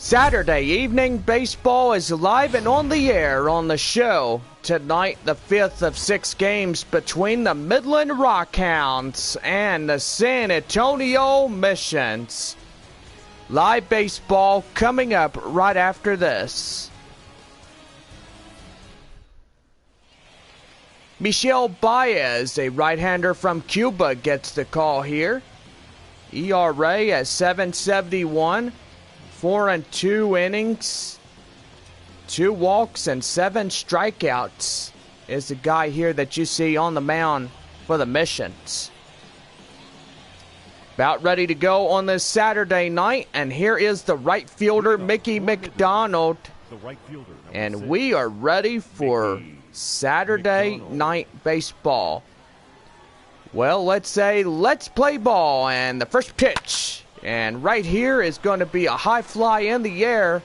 Saturday evening baseball is live and on the air on the show. Tonight, the fifth of 6 games between the Midland Rockhounds and the San Antonio Missions. Live baseball coming up right after this. Michel Baez, a right-hander from Cuba, gets the call here. ERA at 7.71. 4 and 2 innings, 2 walks and 7 strikeouts is the guy here that you see on the mound for the Missions. About ready to go on this Saturday night, and here is the right fielder, Mickey McDonald. And we are ready for Saturday night baseball. Well, let's play ball, and the first pitch. And right here is going to be a high fly in the air.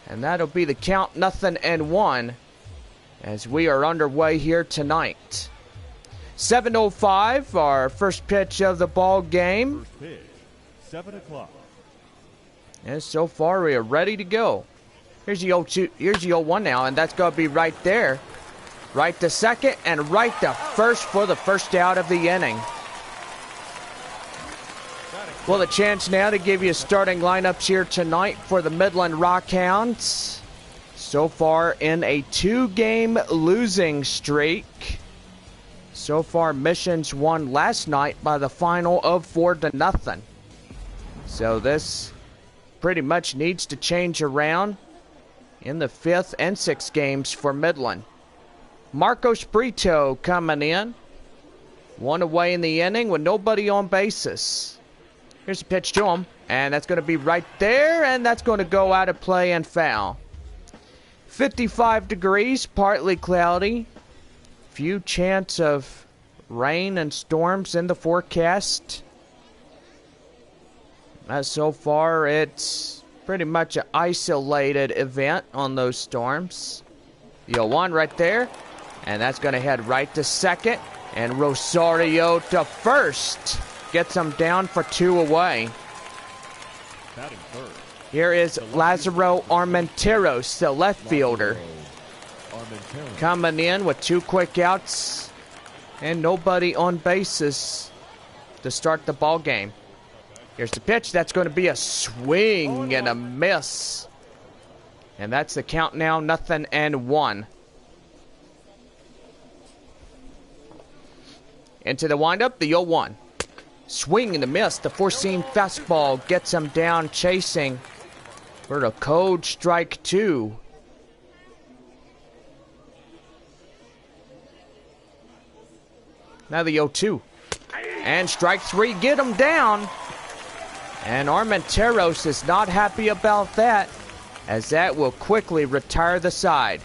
And that'll be the count 0-1 as we are underway here tonight. 7:05, our first pitch of the ball game. First pitch, 7 o'clock. And so far we are ready to go. Here's the 0-2, here's the 0-1 now, and that's going to be right there. Right to second and right to first for the first out of the inning. Well, the chance now to give you starting lineups here tonight for the Midland Rockhounds. So far in a 2-game losing streak. So far, Missions won last night by the final of 4-0. So this pretty much needs to change around in the 5th and 6th games for Midland. Marcos Brito coming in. 1 away in the inning with nobody on bases. Here's a pitch to him, and that's going to be right there, and that's going to go out of play and foul. 55 degrees, partly cloudy. Few chance of rain and storms in the forecast. As so far, it's pretty much an isolated event on those storms. The 0-1 right there, and that's going to head right to second, and Rosario to first. Gets them down for 2 away. Here is Lazaro Armenteros, the left fielder. Coming in with 2 quick outs and nobody on bases to start the ball game. Here's the pitch. That's going to be a swing and a miss. And that's the count now, 0-1. Into the windup, the 0-1. Swing and a miss. The 4-seam fastball gets him down chasing for the code strike 2. Now the 0-2. And strike 3, get him down. And Armenteros is not happy about that, as that will quickly retire the side.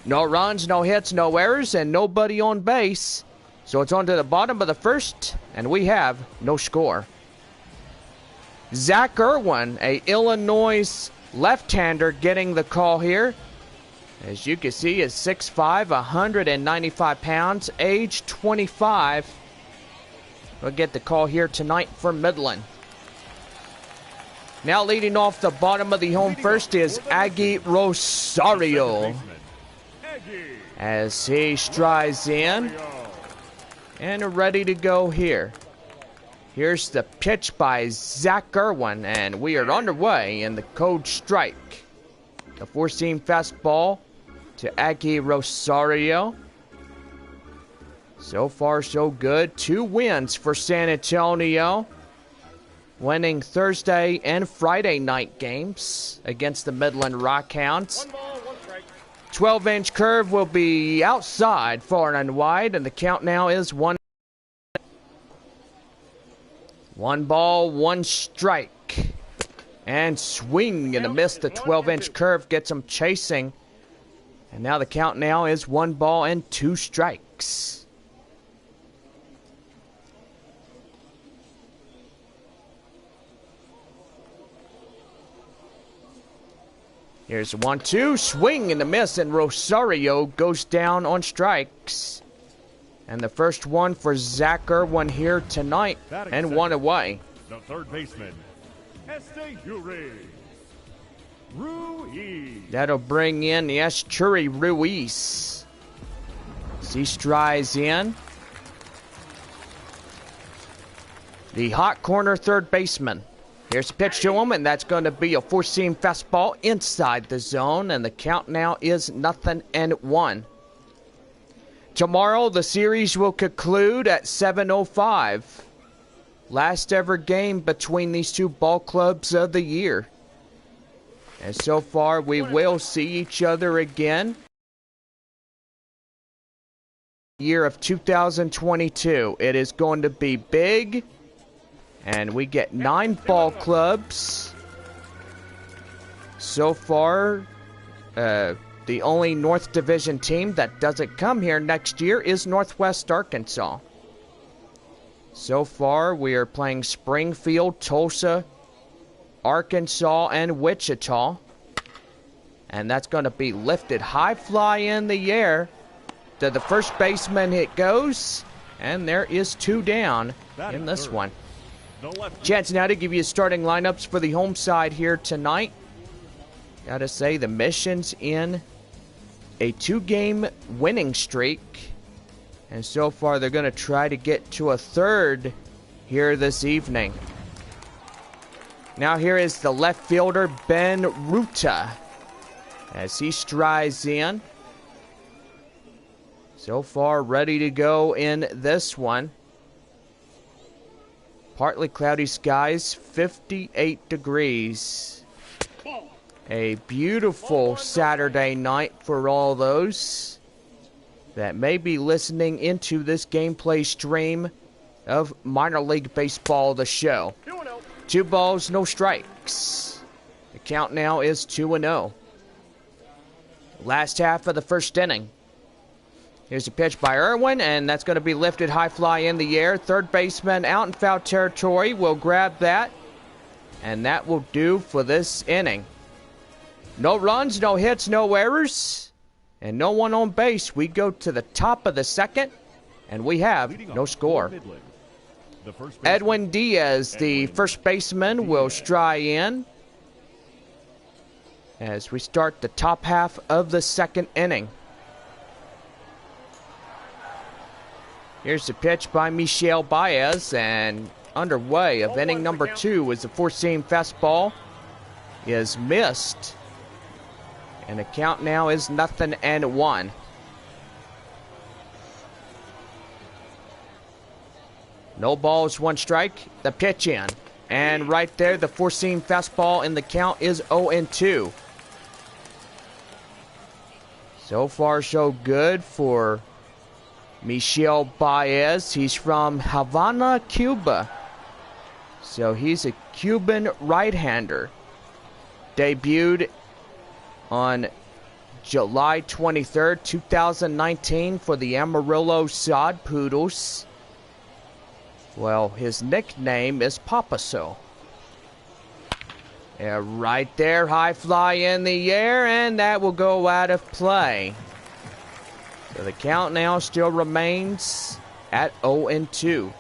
No runs, no hits, no errors, and nobody on base. So it's on to the bottom of the first, and we have no score. Zach Irwin, a Illinois left-hander, getting the call here. As you can see, is 6'5", 195 pounds, age 25. We'll get the call here tonight for Midland. Now leading off the bottom of the home first is Aggie Rosario. As he strides in. And ready to go here. Here's the pitch by Zach Irwin, and we are underway in the code strike. The 4-seam fastball to Aggie Rosario. So far, so good. 2 wins for San Antonio. Winning Thursday and Friday night games against the Midland Rockhounds. 12-inch curve will be outside, far and wide, and the count now is 1. 1 ball, 1 strike. And swing and a miss. The 12-inch curve gets him chasing. And now the count now is 1 ball and 2 strikes. Here's 1-2, swing and a miss, and Rosario goes down on strikes. And the first one for Zach Irwin here tonight, and 1 away. The third baseman, Esteury. Ruiz. That'll bring in the Estuary Ruiz. As he strides in. The hot corner third baseman. Here's a pitch to him, and that's going to be a four-seam fastball inside the zone, and the count now is 0-1. Tomorrow, the series will conclude at 7:05. Last ever game between these two ball clubs of the year. And so far, we will see each other again. Year of 2022. It is going to be big. And we get 9 ball clubs. So far, the only North Division team that doesn't come here next year is Northwest Arkansas. So far, we are playing Springfield, Tulsa, Arkansas, and Wichita. And that's going to be lifted high fly in the air. To the first baseman it goes. And there is 2 down in this one. Chance now to give you starting lineups for the home side here tonight. Gotta say, the Mission's in a 2-game winning streak. And so far, they're going to try to get to a third here this evening. Now here is the left fielder, Ben Ruta, as he strides in. So far, ready to go in this one. Partly cloudy skies, 58 degrees. A beautiful Saturday night for all those that may be listening into this gameplay stream of Minor League Baseball, the show. 2 balls, no strikes. The count now is 2-0. Last half of the first inning. Here's a pitch by Irwin, and that's going to be lifted high fly in the air. Third baseman out in foul territory will grab that, and that will do for this inning. No runs, no hits, no errors, and no one on base. We go to the top of the second, and we have no score. Edwin Diaz, the first baseman, will stride in as we start the top half of the second inning. Here's the pitch by Michel Baez, and underway of inning number 2 as the four-seam fastball is missed. And the count now is 0-1. No balls, 1 strike. The pitch in. And right there, the four-seam fastball, and the count is 0-2. So far, so good for Michel Baez. He's from Havana, Cuba. So he's a Cuban right-hander. Debuted on July 23rd, 2019 for the Amarillo Sod Poodles. Well, his nickname is Papaso. Yeah, right there, high fly in the air, and that will go out of play. So the count now still remains at 0-2.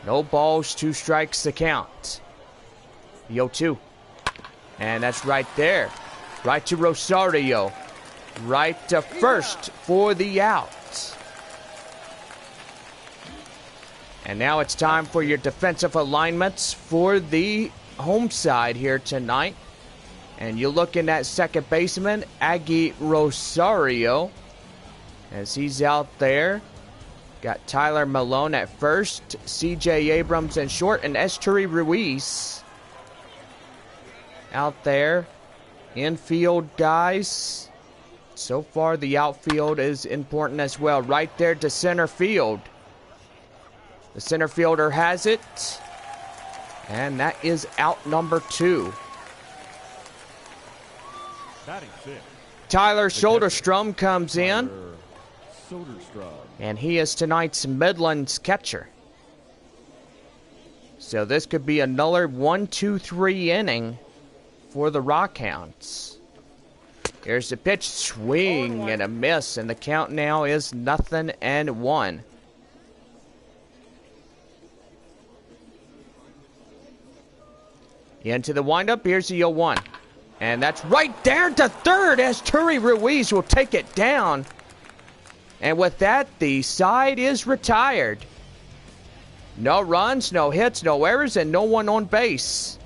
No balls, 2 strikes the count. The 0-2. And that's right there. Right to Rosario. Right to first for the out. And now it's time for your defensive alignments for the home side here tonight. And you're looking at second baseman, Aggie Rosario, as he's out there. Got Tyler Malone at first, C.J. Abrams in short, and Estuary Ruiz out there. Infield guys. So far, the outfield is important as well. Right there to center field. The center fielder has it. And that is out number 2. Tyler Soderstrom comes in. And he is tonight's Midland's catcher. So this could be another 1-2-3 inning for the Rockhounds. Here's the pitch, swing and a miss, and the count now is 0-1. Into the windup, here's the 0-1. And that's right there to third as Turi Ruiz will take it down. And with that, the side is retired. No runs, no hits, no errors, and no one on base.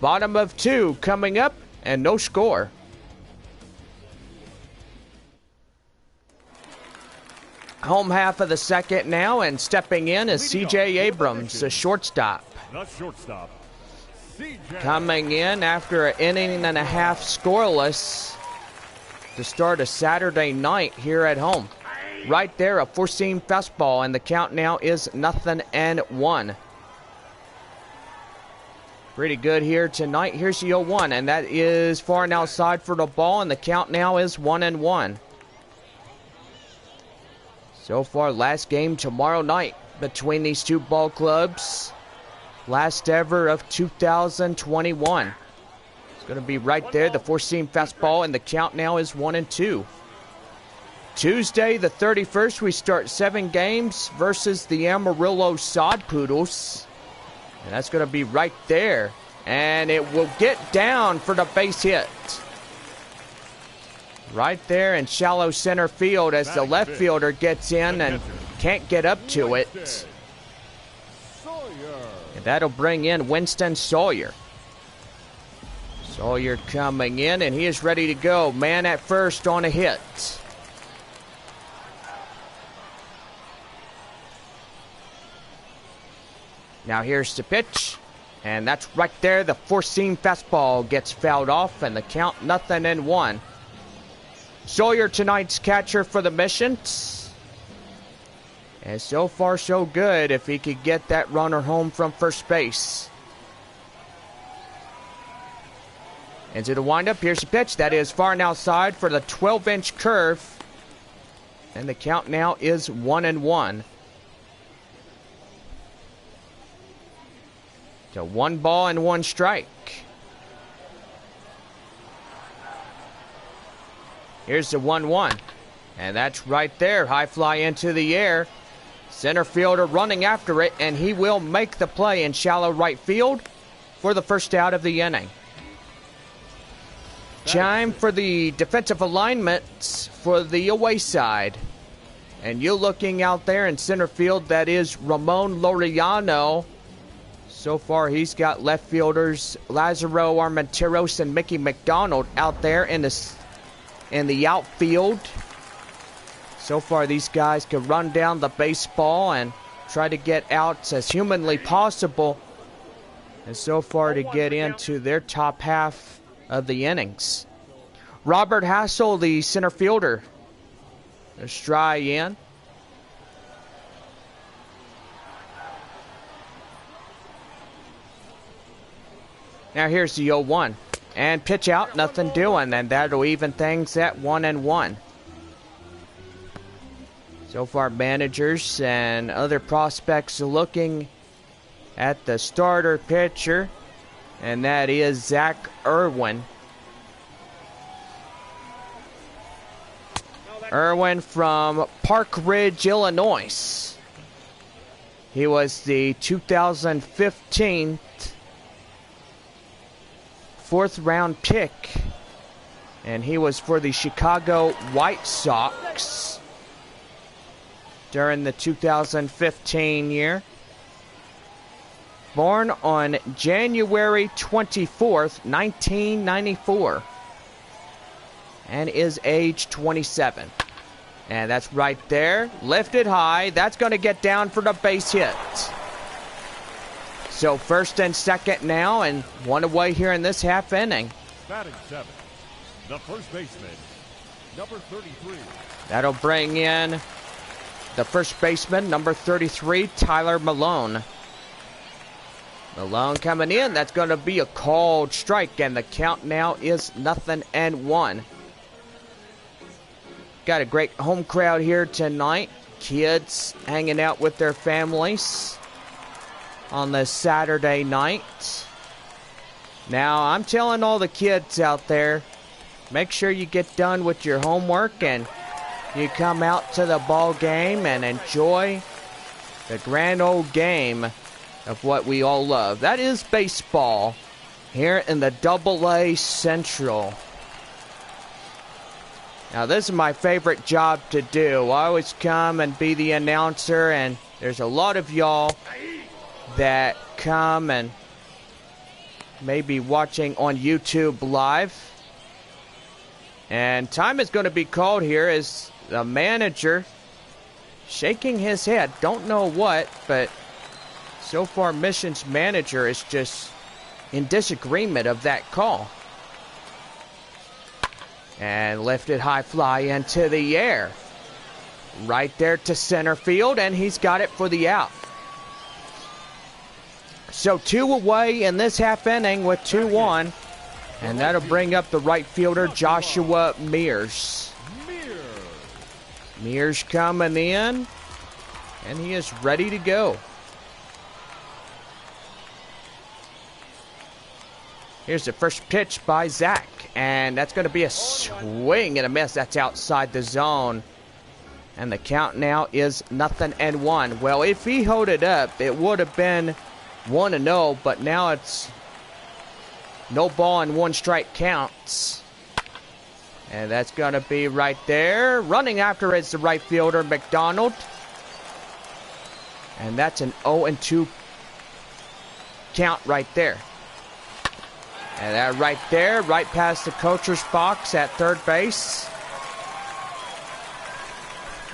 Bottom of 2 coming up, and no score. Home half of the second now, and stepping in is C.J. Abrams, the shortstop. The shortstop, CJ. Coming in after an inning and a half scoreless to start a Saturday night here at home. Right there, a four-seam fastball, and the count now is 0-1. Pretty good here tonight. Here's the 0-1, and that is far and outside for the ball, and the count now is 1-1. So far, last game tomorrow night between these two ball clubs. Last ever of 2021. It's going to be right there, the four-seam fastball, and the count now is 1-2. Tuesday, the 31st, we start 7 games versus the Amarillo Sod Poodles. And that's going to be right there. And it will get down for the base hit. Right there in shallow center field as the left fielder gets in and can't get up to it. And that'll bring in Winston Sawyer. Sawyer coming in, and he is ready to go. Man at first on a hit. Now here's the pitch, and that's right there. The four-seam fastball gets fouled off, and the count 0-1. Sawyer tonight's catcher for the Missions. And so far so good if he could get that runner home from first base. Into the windup, here's the pitch. That is far and outside for the 12-inch curve. And the count now is 1-1. So 1 ball and 1 strike. Here's the 1-1. And that's right there. High fly into the air. Center fielder running after it, and he will make the play in shallow right field for the first out of the inning. Chime for the defensive alignment for the away side. And you looking out there in center field, that is Ramon Laureano. So far, he's got left fielders Lazaro Armenteros and Mickey McDonald out there in the outfield. So far, these guys can run down the baseball and try to get outs as humanly possible. And so far to get into their top half of the innings. Robert Hassel, the center fielder. A strike in. Now here's the 0-1. And pitch out, nothing doing. And that'll even things at 1-1. So far, managers and other prospects looking at the starter pitcher. And that is Zach Irwin. Irwin from Park Ridge, Illinois. He was the 2015 4th-round pick, and he was for the Chicago White Sox during the 2015 year. Born on January 24th, 1994, and is age 27. And that's right there, lifted high. That's going to get down for the base hit. So first and second now, and one away here in this half inning. Batting 7, the first baseman, number 33. That'll bring in the first baseman, number 33, Tyler Malone. Malone coming in. That's going to be a called strike, and the count now is 0-1. Got a great home crowd here tonight. Kids hanging out with their families on this Saturday night. Now, I'm telling all the kids out there, make sure you get done with your homework and you come out to the ball game and enjoy the grand old game of what we all love. That is baseball. here in the Double-A Central. Now, this is my favorite job to do. I always come and be the announcer, and there's a lot of y'all that come and maybe watching on YouTube Live. And time is going to be called here as the manager shaking his head. Don't know what, but so far missions manager is just in disagreement of that call. And lifted high fly into the air. Right there to center field, and he's got it for the out. So 2 away in this half inning with 2-1. And that'll bring up the right fielder, Joshua Mears. Mears coming in, and he is ready to go. Here's the first pitch by Zach, and that's going to be a swing and a miss. That's outside the zone. And the count now is 0-1. Well, if he held it up, it would have been 1-0, but now it's no ball and 1 strike counts. And that's going to be right there. Running after it's the right fielder, McDonald. And that's an 0-2 count right there. And that right there, right past the coacher's box at third base.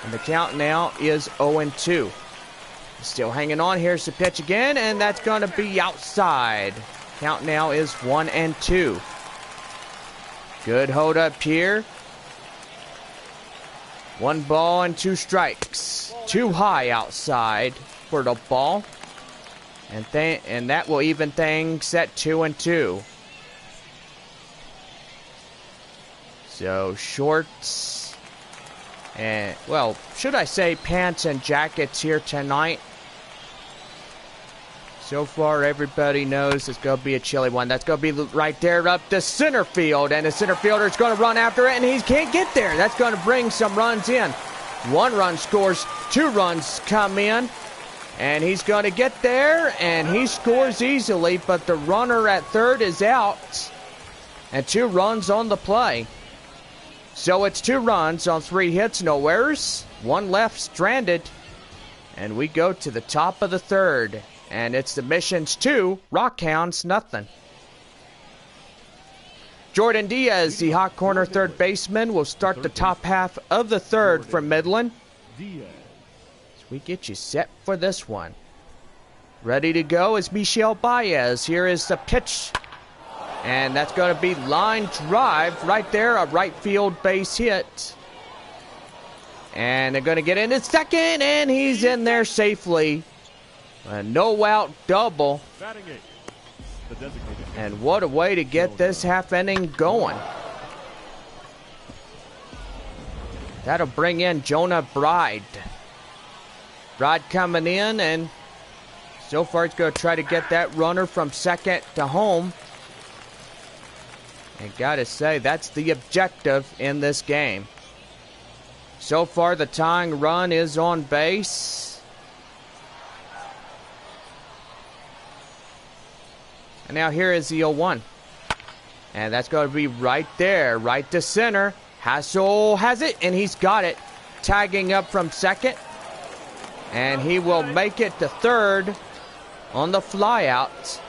And the count now is 0-2. Still hanging on. Here's the pitch again, and that's going to be outside. Count now is 1-2. Good hold up here. 1 ball and 2 strikes. Too high outside for the ball. And that will even things at 2-2. So shorts and, well, should I say pants and jackets here tonight? So far, everybody knows it's going to be a chilly one. That's going to be right there up to center field. And the center fielder is going to run after it, and he can't get there. That's going to bring some runs in. 1 run scores, 2 runs come in. And he's going to get there, and he scores easily. But the runner at third is out. And 2 runs on the play. So it's 2 runs on 3 hits, no errors. 1 left stranded. And we go to the top of the third. And it's the Missions 2, Rockhounds nothing. Jordan Diaz, the hot corner third baseman, will start the top half of the third from Midland. As we get you set for this one. Ready to go is Michelle Baez. Here is the pitch. And that's going to be line drive right there, a right field base hit. And they're going to get in at second, and he's in there safely. A no-out double. And what a way to get this half inning going. That'll bring in Jonah Bride. Bride coming in, and so far he's going to try to get that runner from second to home. And gotta say, that's the objective in this game. So far, the tying run is on base. And now here is the 0-1. And that's going to be right there, right to center. Hassel has it, and he's got it. Tagging up from second. And he will make it to third on the flyout.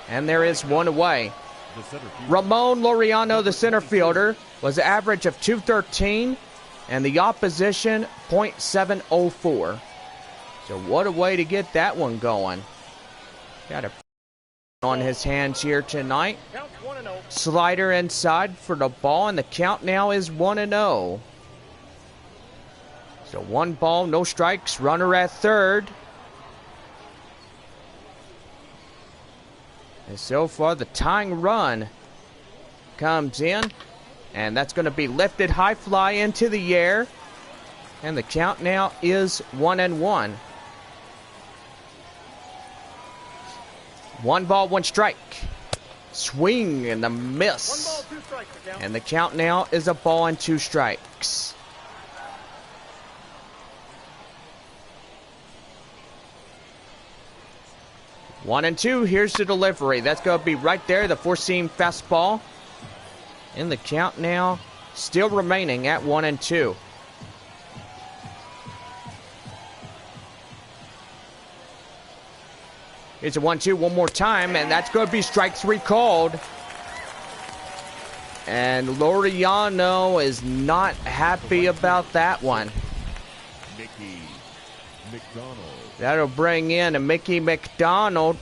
And there is 1 away. Ramon Laureano, the center fielder, was an average of .213, and the opposition .704. So what a way to get that one going. Got a on his hands here tonight. Slider inside for the ball, and the count now is 1-0. So 1 ball, no strikes, runner at third. And so far, the tying run comes in, and that's going to be lifted high fly into the air. And the count now is 1-1. 1 ball, 1 strike. Swing and a miss. 1 ball, 2 strikes. And the count now is a ball and 2 strikes. 1-2. Here's the delivery. That's going to be right there. The four-seam fastball. In the count now. Still remaining at 1-2. It's a 1-2 one more time, and that's going to be strike 3 called. And Laureano is not happy about that one. Mickey McDonald. That'll bring in a Mickey McDonald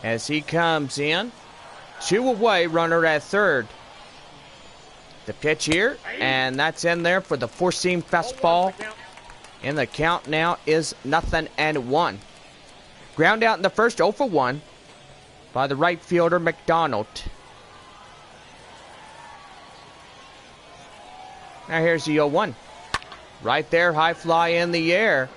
as he comes in. 2 away, runner at third. The pitch here, and that's in there for the four-seam fastball. And the count now is 0-1. Ground out in the first, 0 for 1 by the right fielder, McDonald. Now here's the 0-1. Right there, high fly in the air.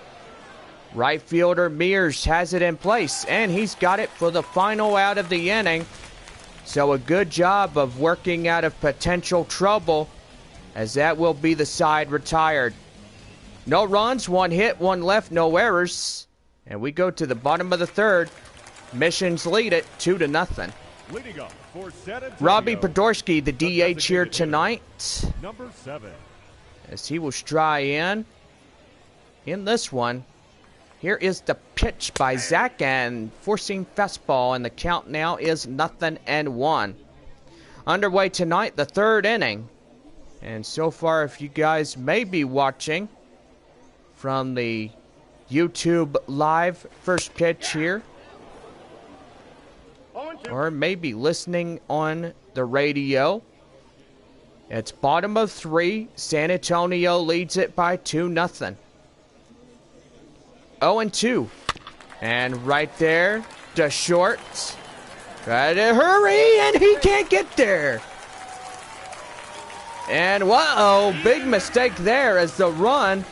Right fielder Mears has it in place, and he's got it for the final out of the inning. So a good job of working out of potential trouble, as that will be the side retired. No runs, 1 hit, 1 left, no errors. And we go to the bottom of the third. Missions lead it 2-0. Leading up for San Antonio, Robbie Podorsky, the DH here tonight. number 7. As he will stride in this one. Here is the pitch by Zach, and four-seam fastball, and the count now is 0-1. Underway tonight, the third inning. And so far, if you guys may be watching from the YouTube live first pitch here, or maybe listening on the radio, it's bottom of 3. San Antonio leads it by 2-0. 0-2. And right there, to short. Try to hurry, and he can't get there. And whoa, big mistake there as the run.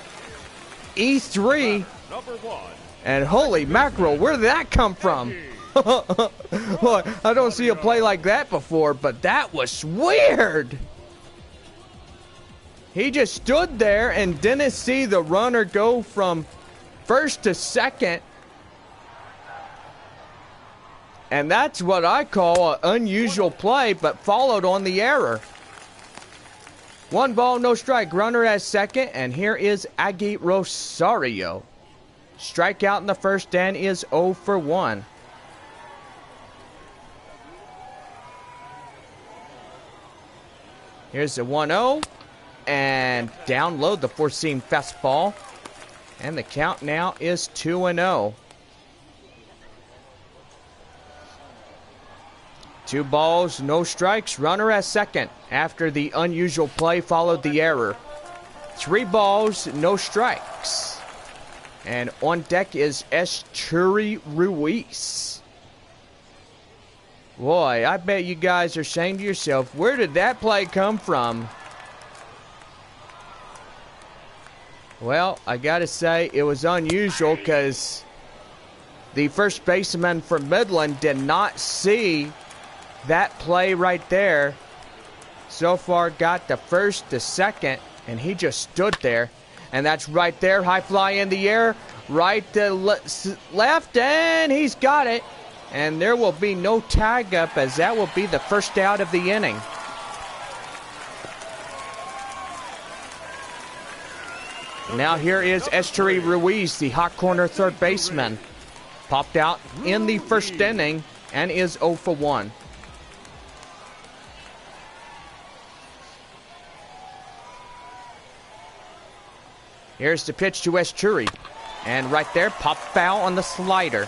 E3. Number 1. And holy mackerel, where did that come from? Look, I don't see a play like that before, but that was weird. He just stood there and didn't see the runner go from first to second. And that's what I call an unusual play, but followed on the error. 1 ball, no strike. Runner at second, and here is Aggie Rosario. Strikeout in the first and is 0 for 1. Here's the 1-0, and download the four-seam fastball. And the count now is 2-0. 2 balls, no strikes. Runner at second. After the unusual play followed the error. 3 balls, no strikes. And on deck is Eschuri Ruiz. Boy, I bet you guys are saying to yourself, where did that play come from? Well, I gotta say, it was unusual because the first baseman from Midland did not see that play right there. So far got the first, the second, and he just stood there. And that's right there, high fly in the air, right to left, and he's got it. And there will be no tag up, as that will be the first out of the inning. Now here is Eschuri Ruiz, the hot corner third baseman. Popped out in the first inning and is 0 for 1. Here's the pitch to Eschuri. And right there, pop foul on the slider.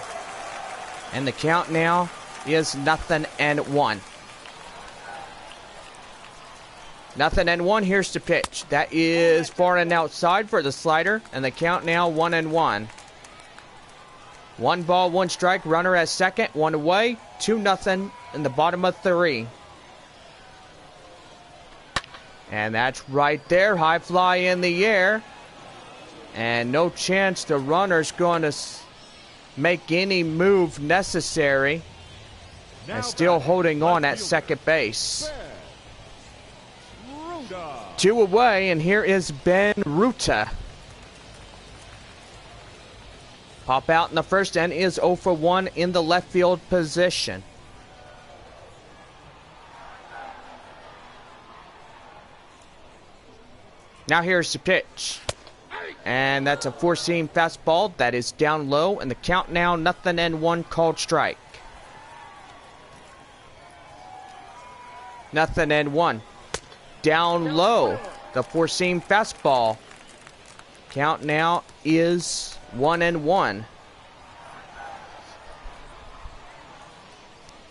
And the count now is 0-1. 0-1. Here's the pitch. That is far and outside for the slider. And the count now 1-1. 1 ball, 1 strike. Runner at second. 1 away. 2-0 in the bottom of 3. And that's right there. High fly in the air. And no chance the runner's going to make any move necessary. And still holding on at second base. 2 away, and here is Ben Ruta. Pop out in the first and is 0 for 1 in the left field position. Now here's the pitch. And that's a four-seam fastball that is down low, and the count now 0-1 called strike. 0-1. Down low, the four-seam fastball. Count now is 1-1.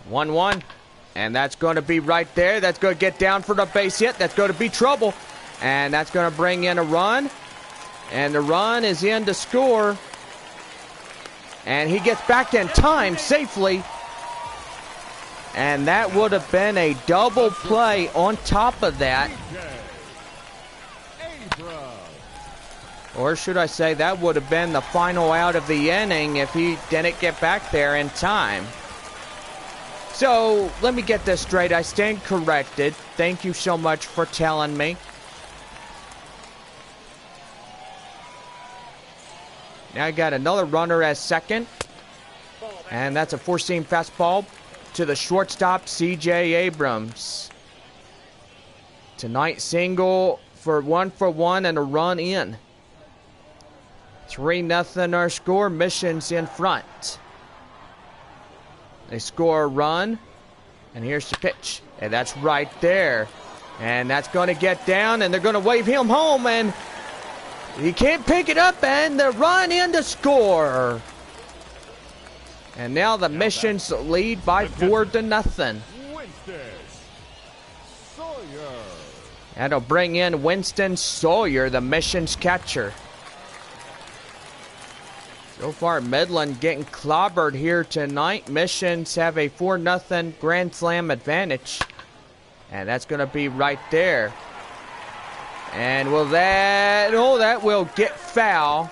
1-1. And that's going to be right there. That's going to get down for the base hit. That's going to be trouble. And that's going to bring in a run. And the run is in to score. And he gets back in time safely. And that would have been a double play on top of that. Or should I say that would have been the final out of the inning if he didn't get back there in time. So, let me get this straight. I stand corrected. Thank you so much for telling me. Now I got another runner as second. And that's a four-seam fastball to the shortstop, C.J. Abrams. Tonight, single for 1 and a run in. 3-0 our score. Mission's in front. They score a run. And here's the pitch. And that's right there. And that's going to get down, and they're going to wave him home, and he can't pick it up, and the run in to score. And now the Missions lead by 4-0. That'll bring in Winston Sawyer, the Missions catcher. So far, Midland getting clobbered here tonight. Missions have a 4-0 Grand Slam advantage. And that's going to be right there. And will that... Oh, that will get foul.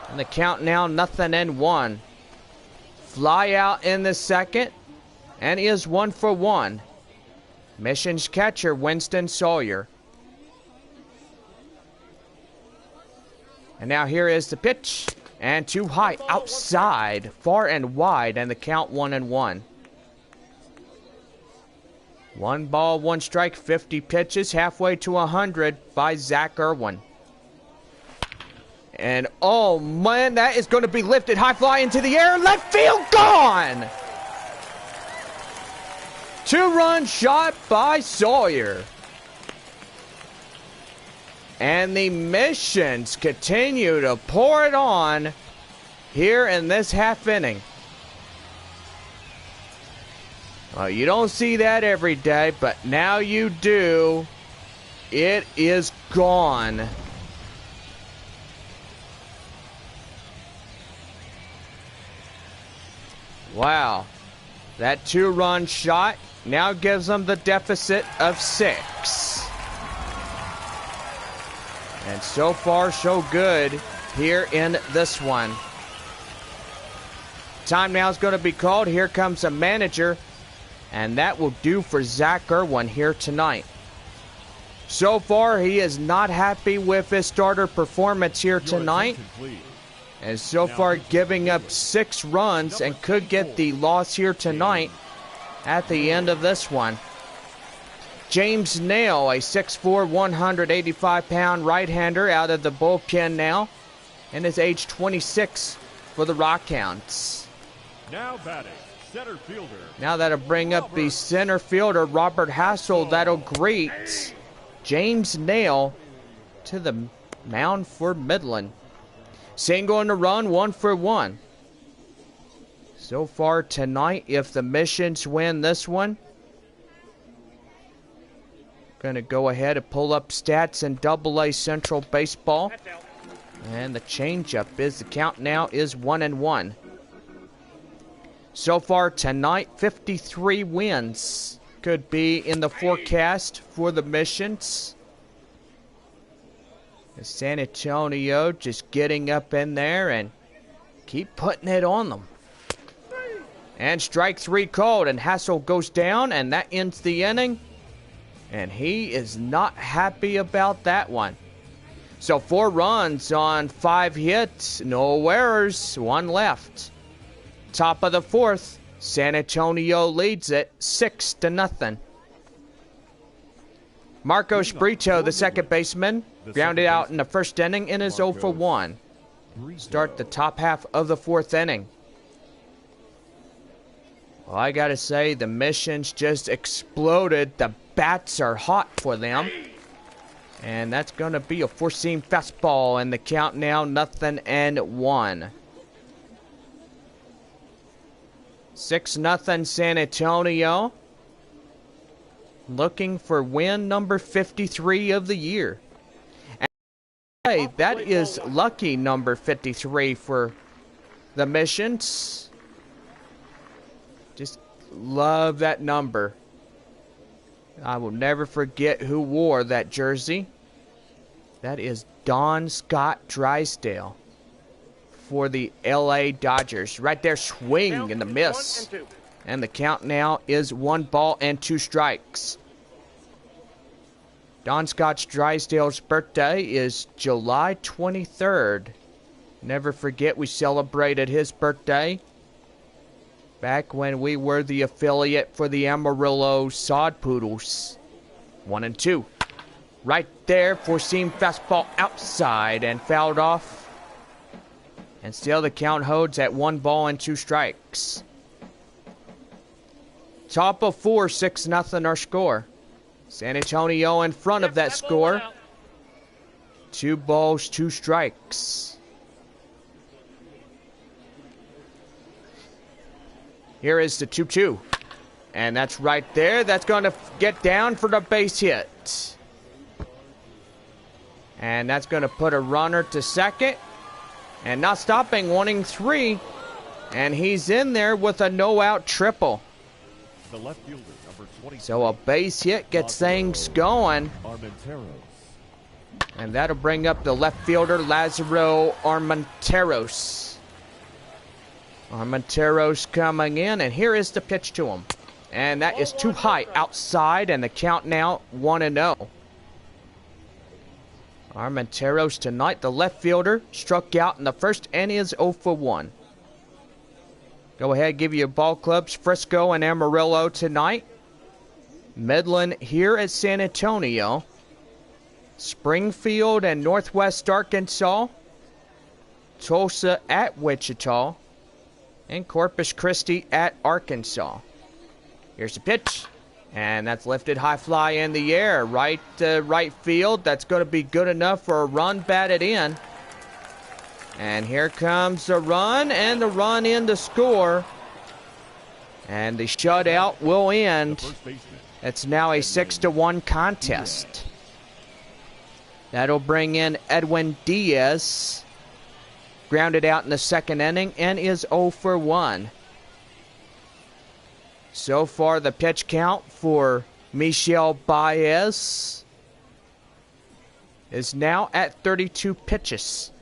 And the count now 0-1. Fly out in the second. And is 1 for 1. Missions catcher Winston Sawyer. And now here is the pitch. And too high outside. Far and wide. And the count 1-1. 1 ball, 1 strike, 50 pitches, halfway to 100 by Zach Irwin. And oh man, that is going to be lifted high fly into the air. Left field gone! 2-run shot by Sawyer. And the Missions continue to pour it on here in this half inning. Well, you don't see that every day, but now you do. It is gone. Wow. That 2-run shot now gives them the deficit of 6. And so far, so good here in this one. Time now is going to be called. Here comes a manager. And that will do for Zach Irwin here tonight. So far, he is not happy with his starter performance here tonight. And so far, giving up 6 runs and could get the loss here tonight at the end of this one. James Nail, a 6'4", 185-pound right-hander out of the bullpen now. And is age 26 for the Rockhounds. Now batting, center fielder. Now that'll bring up the center fielder, Robert Hassel. That'll greet James Nail to the mound for Midland. Single in the run, 1 for 1. So far tonight, if the Missions win this one, going to go ahead and pull up stats in AA Central Baseball. And the changeup is, the count now is 1-1. So far tonight, 53 wins could be in the forecast for the Missions. San Antonio just getting up in there and keep putting it on them. And strike 3 called, and Hassel goes down, and that ends the inning. And he is not happy about that one. So 4 runs on 5 hits, no errors, 1 left. Top of the 4th, San Antonio leads it 6-0. Marcos Brito, the second baseman, grounded out in the first inning and is 0 for 1. Start the top half of the 4th inning. Well, I gotta say, the missions just exploded. The bats are hot for them. And that's gonna be a 4-seam fastball, and the count now 0-1. 6-0 San Antonio. Looking for win number 53 of the year. And hey, that is lucky number 53 for the missions. Just love that number. I will never forget who wore that jersey. That is Don Scott Drysdale for the LA Dodgers. Right there, swing and the miss. And the count now is 1-2 strikes. Don Scott Drysdale's birthday is July 23rd. Never forget we celebrated his birthday back when we were the affiliate for the Amarillo Sod Poodles. 1-2. Right there, 4-seam fastball outside and fouled off. And still the count holds at 1-2 strikes. Top of 4, 6-0 our score. San Antonio in front of that score. 2 balls, 2 strikes. Here is the 2-2. And that's right there. That's going to get down for the base hit. And that's going to put a runner to second. And not stopping, wanting 3. And he's in there with a no-out triple. The left fielder, number 20. So a base hit gets things going. And that'll bring up the left fielder, Lazaro Armenteros. Armenteros coming in, and here is the pitch to him. And that is too high outside, and the count now 1-0. Armenteros tonight, the left fielder, struck out in the first and is 0 for 1. Go ahead, give you ball clubs, Frisco and Amarillo tonight. Midland here at San Antonio. Springfield and Northwest Arkansas. Tulsa at Wichita. And Corpus Christi at Arkansas. Here's the pitch. And that's lifted high fly in the air. Right field. That's going to be good enough for a run batted in. And here comes the run, and the run in to score. And the shutout will end. It's now a 6-1 contest. That'll bring in Edwin Diaz. Grounded out in the second inning and is 0 for 1. So far, the pitch count for Michel Baez is now at 32 pitches.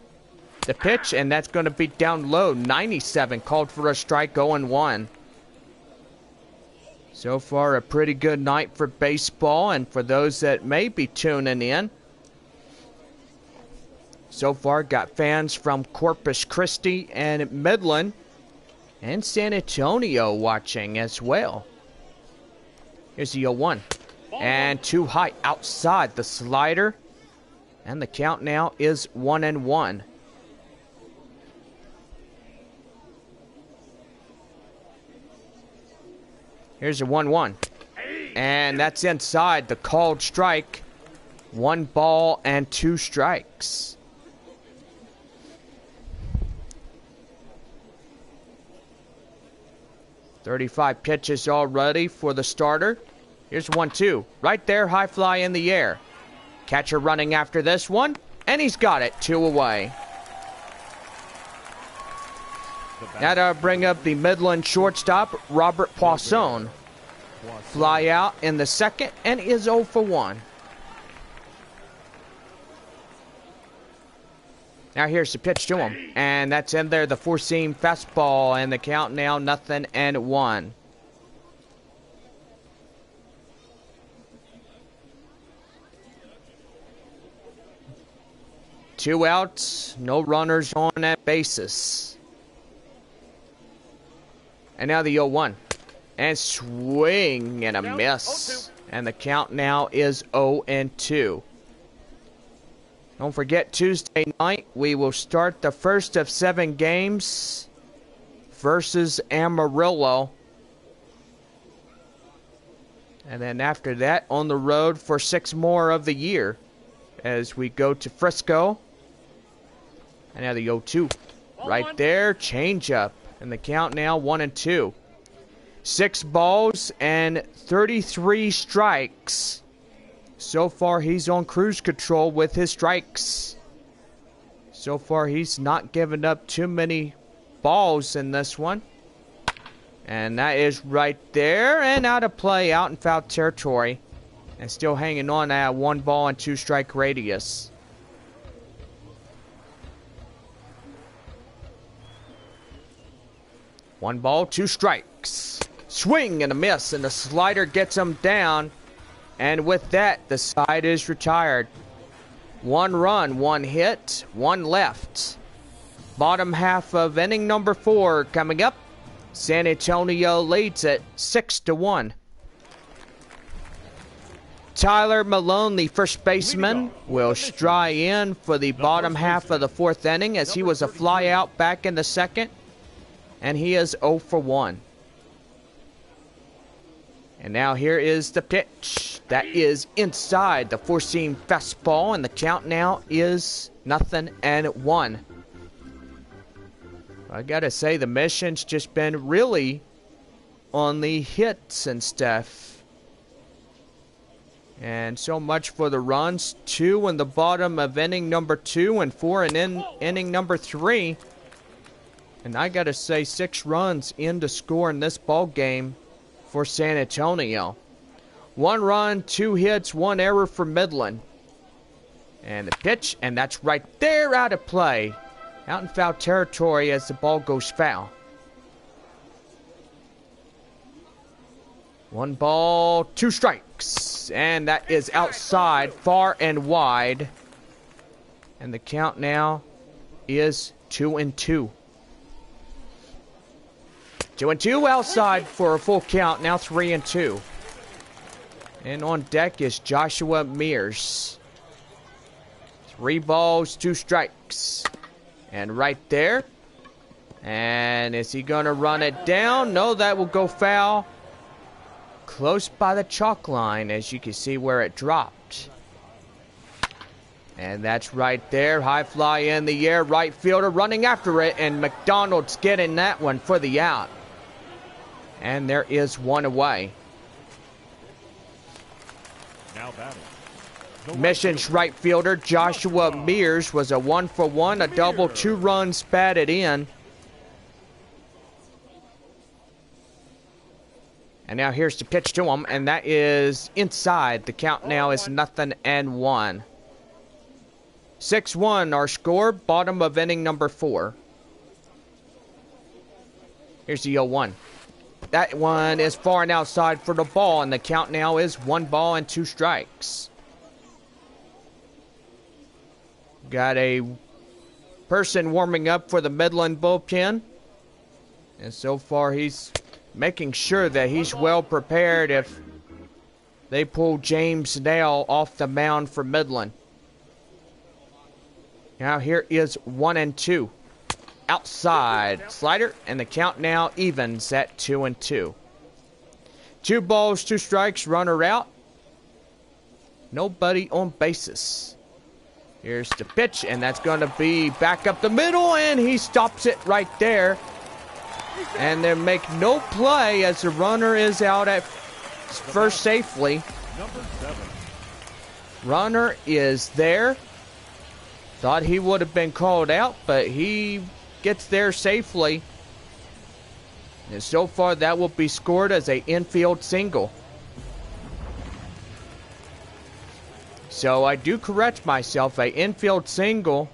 The pitch, and that's going to be down low. 97 called for a strike, 0-1. So far, a pretty good night for baseball, and for those that may be tuning in. So far, got fans from Corpus Christi and Midland and San Antonio watching as well. Here's the 0-1. And too high outside the slider. And the count now is 1-1. Here's a 1-1. And that's inside the called strike. 1-2 strikes. .35 pitches already for the starter. Here's 1-2. Right there, high fly in the air. Catcher running after this one. And he's got it. 2 away. That'll bring up the Midland shortstop, Robert Poisson. Fly out in the second and is 0 for 1. Now here's the pitch to him. And that's in there, the 4-seam fastball. And the count now 0-1. 2 outs, no runners on at bases. And now the 0-1. And swing and a miss. And the count now is 0-2. Don't forget, Tuesday night, we will start the first of 7 games versus Amarillo. And then after that, on the road for 6 more of the year as we go to Frisco. And now the 0-2. Right there, change up. And the count now 1-2. 6 balls and 33 strikes. So far, he's on cruise control with his strikes. So far, he's not given up too many balls in this one. And that is right there and out of play, out in foul territory. And still hanging on at 1 ball and 2 strike radius. One ball, 2 strikes. Swing and a miss, and the slider gets him down. And with that, the side is retired. 1 run, 1 hit, 1 left. Bottom half of inning number 4 coming up. San Antonio leads it 6-1. Tyler Malone, the first baseman, will stride in for the bottom half of the 4th inning as he was a fly out back in the 2nd. And he is 0 for 1. And now here is the pitch. That is inside the 4-seam fastball, and the count now is 0-1. I gotta say, the mission's just been really on the hits and stuff. And so much for the runs. 2 in the bottom of inning number 2 and 4 in inning number 3. And I gotta say, 6 runs in to score in this ball game for San Antonio. 1 run, 2 hits, 1 error for Midland. And the pitch, and that's right there, out of play. Out in foul territory as the ball goes foul. 1 ball, 2 strikes. And that is outside, far and wide. And the count now is 2-2. 2-2 outside for a full count, now 3-2. And on deck is Joshua Mears. 3 balls, 2 strikes. And right there. And is he going to run it down? No, that will go foul. Close by the chalk line, as you can see where it dropped. And that's right there. High fly in the air. Right fielder running after it. And McDonald's getting that one for the out. And there is 1 away. Now batting. Mission's right fielder Joshua Mears was a 1 for 1, a double, 2 runs batted in. And now here's the pitch to him, and that is inside. The count now is 0-1. 6-1 our score, bottom of inning number 4. Here's the 0-1. That one is far and outside for the ball, and the count now is 1 ball and 2 strikes. Got a person warming up for the Midland bullpen. And so far he's making sure that he's well prepared if they pull James Nail off the mound for Midland. Now here is 1-2. Outside slider, and the count now evens at 2-2. 2 balls, 2 strikes, runner out. Nobody on bases. Here's the pitch, and that's going to be back up the middle, and he stops it right there. And they make no play as the runner is out at first safely. Number 7. Runner is there. Thought he would have been called out, but he gets there safely. And so far that will be scored as an infield single. So I do correct myself, an infield single.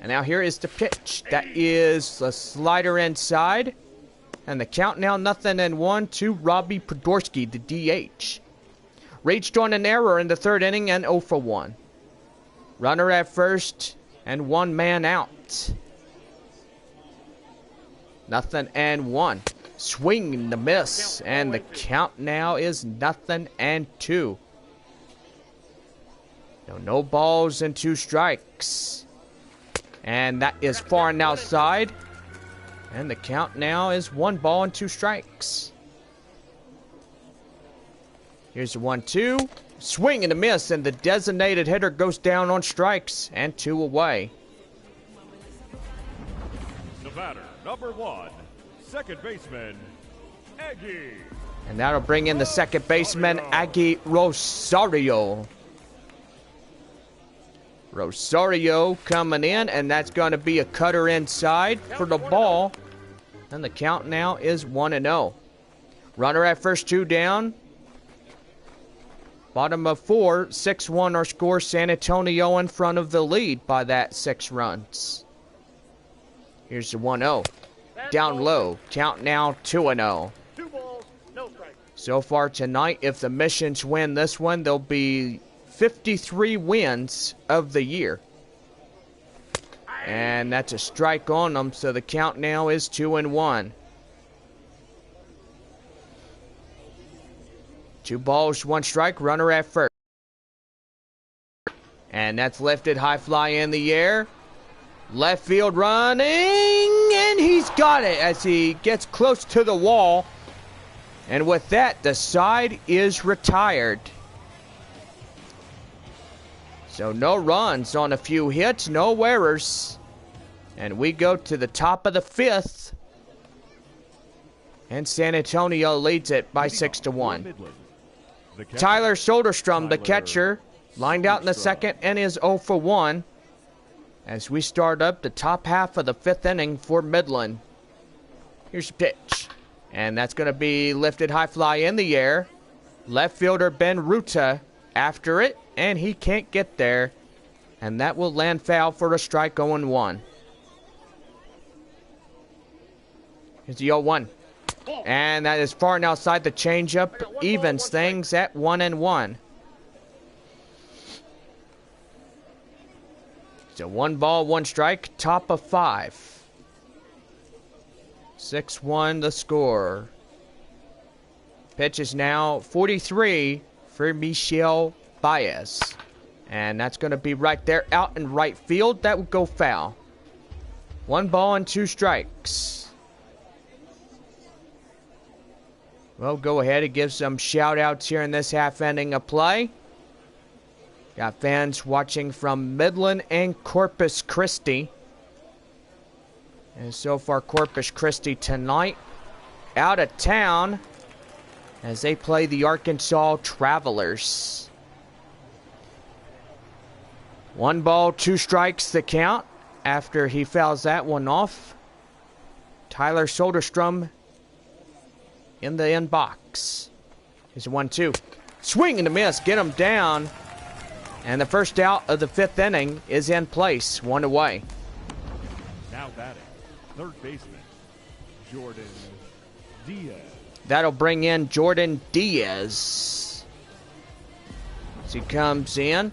And now here is the pitch. That is the slider inside. And the count now 0-1 to Robbie Podorski, the DH. Reached on an error in the 3rd inning and 0 for 1. Runner at first and one man out. Nothing and one. Swing and a miss. And the count now is nothing and two. No balls and two strikes. And that is far and outside. And the count now is 1 ball and 2 strikes. Here's the 1-2. Swing and a miss, and the designated hitter goes down on strikes, and 2 away. The batter, number 1, second baseman, Aggie. And that'll bring in the second baseman, Aggie Rosario. Rosario coming in, and that's going to be a cutter inside for the ball. And the count now is 1-0. Runner at first, 2 down. Bottom of 4, 6-1 our score. San Antonio in front of the lead by that 6 runs. Here's the 1-0. Down low. Count now 2-0. 2 balls, no strikes. So far tonight, if the Missions win this one, they'll be 53 wins of the year. And that's a strike on them, so the count now is 2-1. 2 balls, 1 strike, runner at first. And that's lifted, high fly in the air. Left field running, and he's got it as he gets close to the wall. And with that, the side is retired. So no runs on a few hits, no errors. And we go to the top of the 5th. And San Antonio leads it by 6-1. Tyler Soderstrom, the catcher, lined out in the second and is 0 for 1. As we start up the top half of the 5th inning for Midland. Here's a pitch. And that's going to be lifted, high fly in the air. Left fielder Ben Ruta after it, and he can't get there. And that will land foul for a strike, 0-1. Here's the 0-1. And that is far and outside. The changeup evens things at 1-1. So 1 ball, 1 strike, top of 5. 6-1 the score. Pitch is now 43 for Michel Baez. And that's going to be right there out in right field. That would go foul. 1 ball and 2 strikes. Well, go ahead and give some shout outs here in this half inning of play. Got fans watching from Midland and Corpus Christi. And so far, Corpus Christi tonight out of town as they play the Arkansas Travelers. 1 ball, 2 strikes the count after he fouls that one off. Tyler Soderstrom in the inbox. Here's a 1-2. Swing and a miss. Get him down. And the first out of the 5th inning is in place. 1 away. Now batting, third baseman, Jordan Diaz. That'll bring in Jordan Diaz. As he comes in.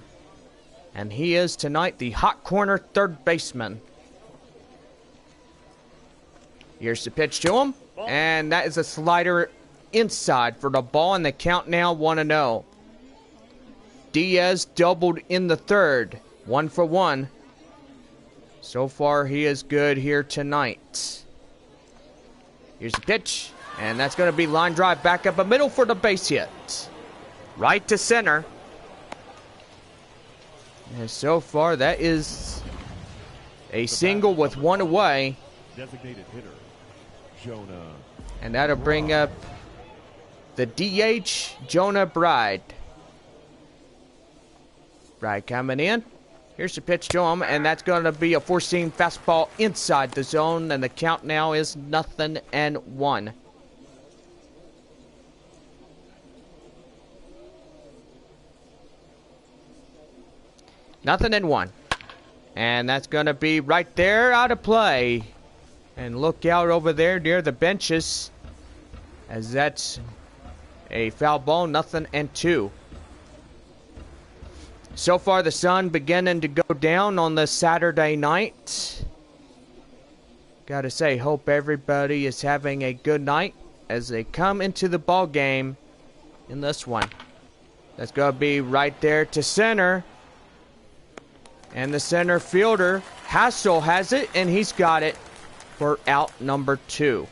And he is tonight the hot corner third baseman. Here's the pitch to him. And that is a slider inside for the ball, and the count now 1-0. Diaz doubled in the 3rd. 1 for 1. So far, he is good here tonight. Here's the pitch. And that's going to be line drive back up the middle for the base hit. Right to center. And so far, that is a single with 1 away. Designated hitter, Jonah. And that'll bring up the DH, Jonah Bride. Bride coming in. Here's the pitch to him, and that's going to be a 4-seam fastball inside the zone, and the count now is 0-1. Nothing in 1. And that's going to be right there out of play. And look out over there near the benches, as that's a foul ball, 0-2. So far, the sun beginning to go down on this Saturday night. Gotta say, hope everybody is having a good night as they come into the ball game in this one. That's gonna be right there to center. And the center fielder, Hassel, has it, and he's got it for out number 2.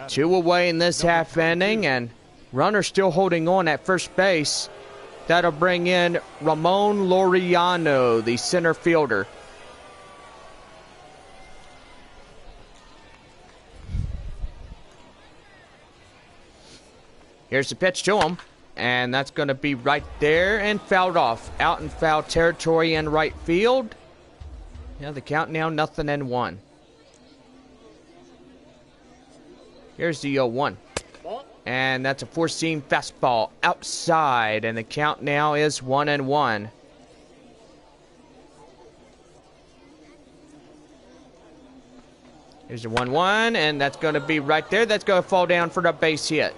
2 away in this half inning, and runner still holding on at first base. That'll bring in Ramon Laureano, the center fielder. Here's the pitch to him, and that's going to be right there and fouled off. Out in foul territory in right field. Yeah, the count now 0-1. Here's the 0-1. And that's a four-seam fastball outside, and the count now is 1-1. Here's the 1-1, and that's going to be right there. That's going to fall down for the base hit.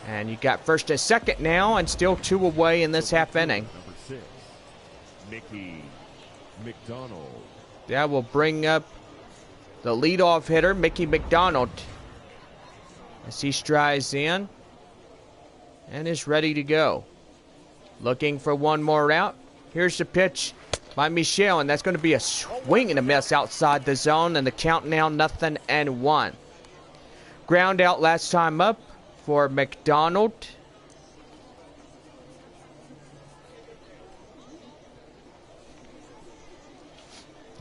And you got first and second now, and still 2 away in this half inning. Number 6, Mickey McDonald. That will bring up the leadoff hitter, Mickey McDonald, as he strides in and is ready to go. Looking for one more out. Here's the pitch by Michelle, and that's going to be a swing and a miss outside the zone, and the count now 0-1. Ground out last time up for McDonald.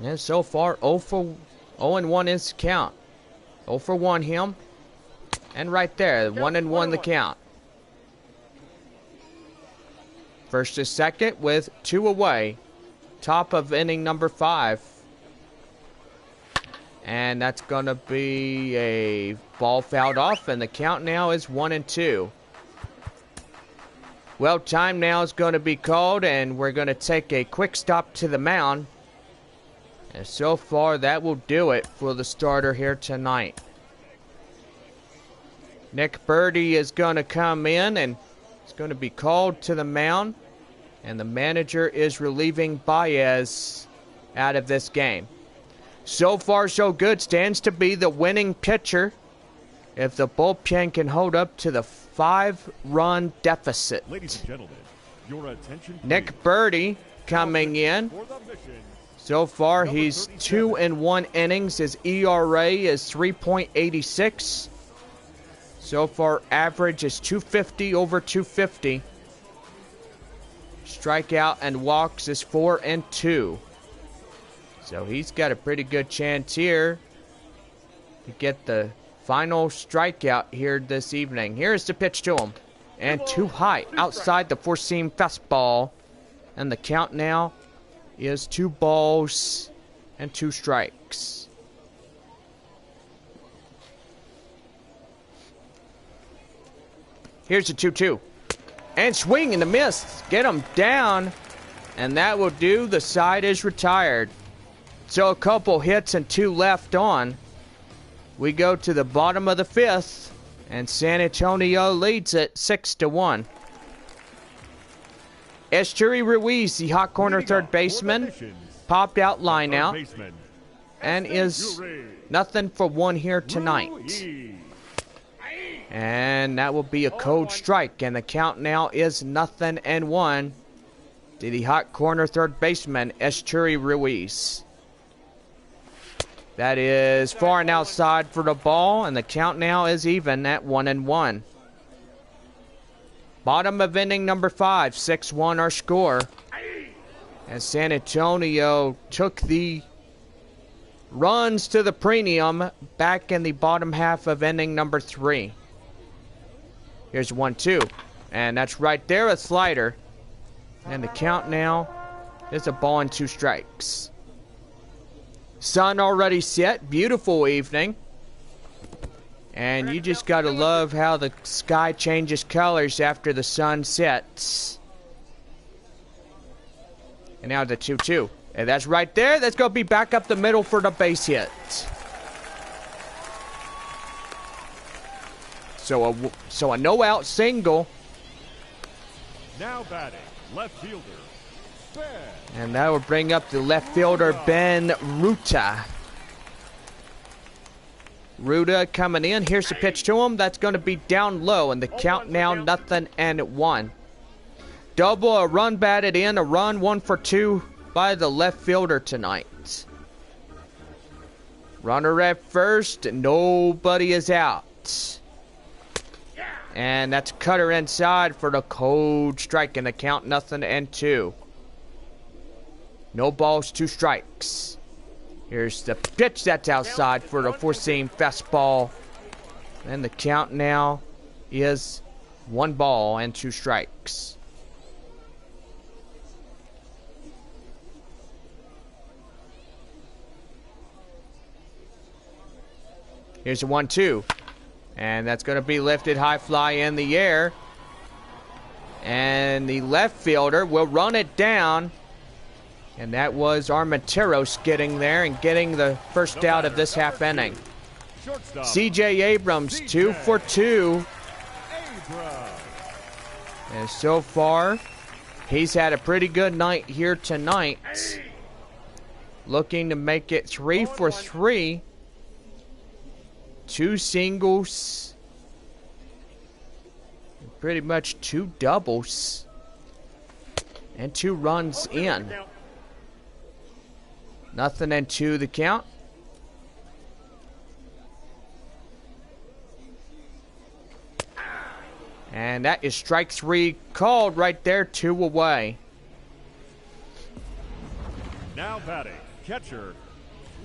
And so far, 0-1 is the count. 0 for 1 him. And right there, 1-1 the count. First to second with 2 away. Top of inning number 5. And that's going to be a ball fouled off, and the count now is 1-2. Well, time now is going to be called, and we're going to take a quick stop to the mound. And so far, that will do it for the starter here tonight. Nick Birdie is going to come in, and it's going to be called to the mound. And the manager is relieving Baez out of this game. So far, so good. Stands to be the winning pitcher if the bullpen can hold up to the 5-run deficit. Ladies and gentlemen, your attention. Nick Birdie coming in. So far, he's 2 in 1 innings. His ERA is 3.86. So far, average is 250 over 250. Strikeout and walks is 4 and 2. So he's got a pretty good chance here to get the final strikeout here this evening. Here's the pitch to him. And too high outside the four-seam fastball. And the count now is 2 balls and 2 strikes. Here's the 2-2. And swing and a miss. Get him down. And that will do. The side is retired. So a couple hits and 2 left on. We go to the bottom of the 5th. And San Antonio leads it 6-1. Esteury Ruiz, the hot corner third baseman, popped out line out. And is 0 for 1 here tonight. And that will be a cold strike. And the count now is 0-1 to the hot corner third baseman, Esteury Ruiz. That is far and outside for the ball. And the count now is even at 1-1. Bottom of inning number 5, 6-1 our score. As San Antonio took the runs to the premium back in the bottom half of inning number 3. Here's 1-2. And that's right there, a slider. And the count now is a ball and 2 strikes. Sun already set. Beautiful evening. And you just got to love how the sky changes colors after the sun sets. And now the 2-2. And that's right there. That's going to be back up the middle for the base hit. So a no-out single. Now batting, left fielder, Ben. And that will bring up the left fielder, Ben Ruta. Ruta coming in. Here's the pitch to him. That's going to be down low, and the count now 0-1. Double, a run batted in, a run, 1 for 2 by the left fielder tonight. Runner at first, nobody is out. And that's a cutter inside for the cold strike, and the count 0-2. No balls, 2 strikes. Here's the pitch that's outside for the four-seam fastball. And the count now is 1 ball and 2 strikes. Here's a 1-2. And that's going to be lifted high fly in the air. And the left fielder will run it down. And that was Armenteros getting there and getting the first out of this half inning. C.J. Abrams, 2 for 2. And so far, he's had a pretty good night here tonight. Looking to make it 3 for 3. 2 singles. Pretty much 2 doubles. And 2 runs in. 0-2 the count. And that is strike 3 called right there, 2 away. Now batting, catcher,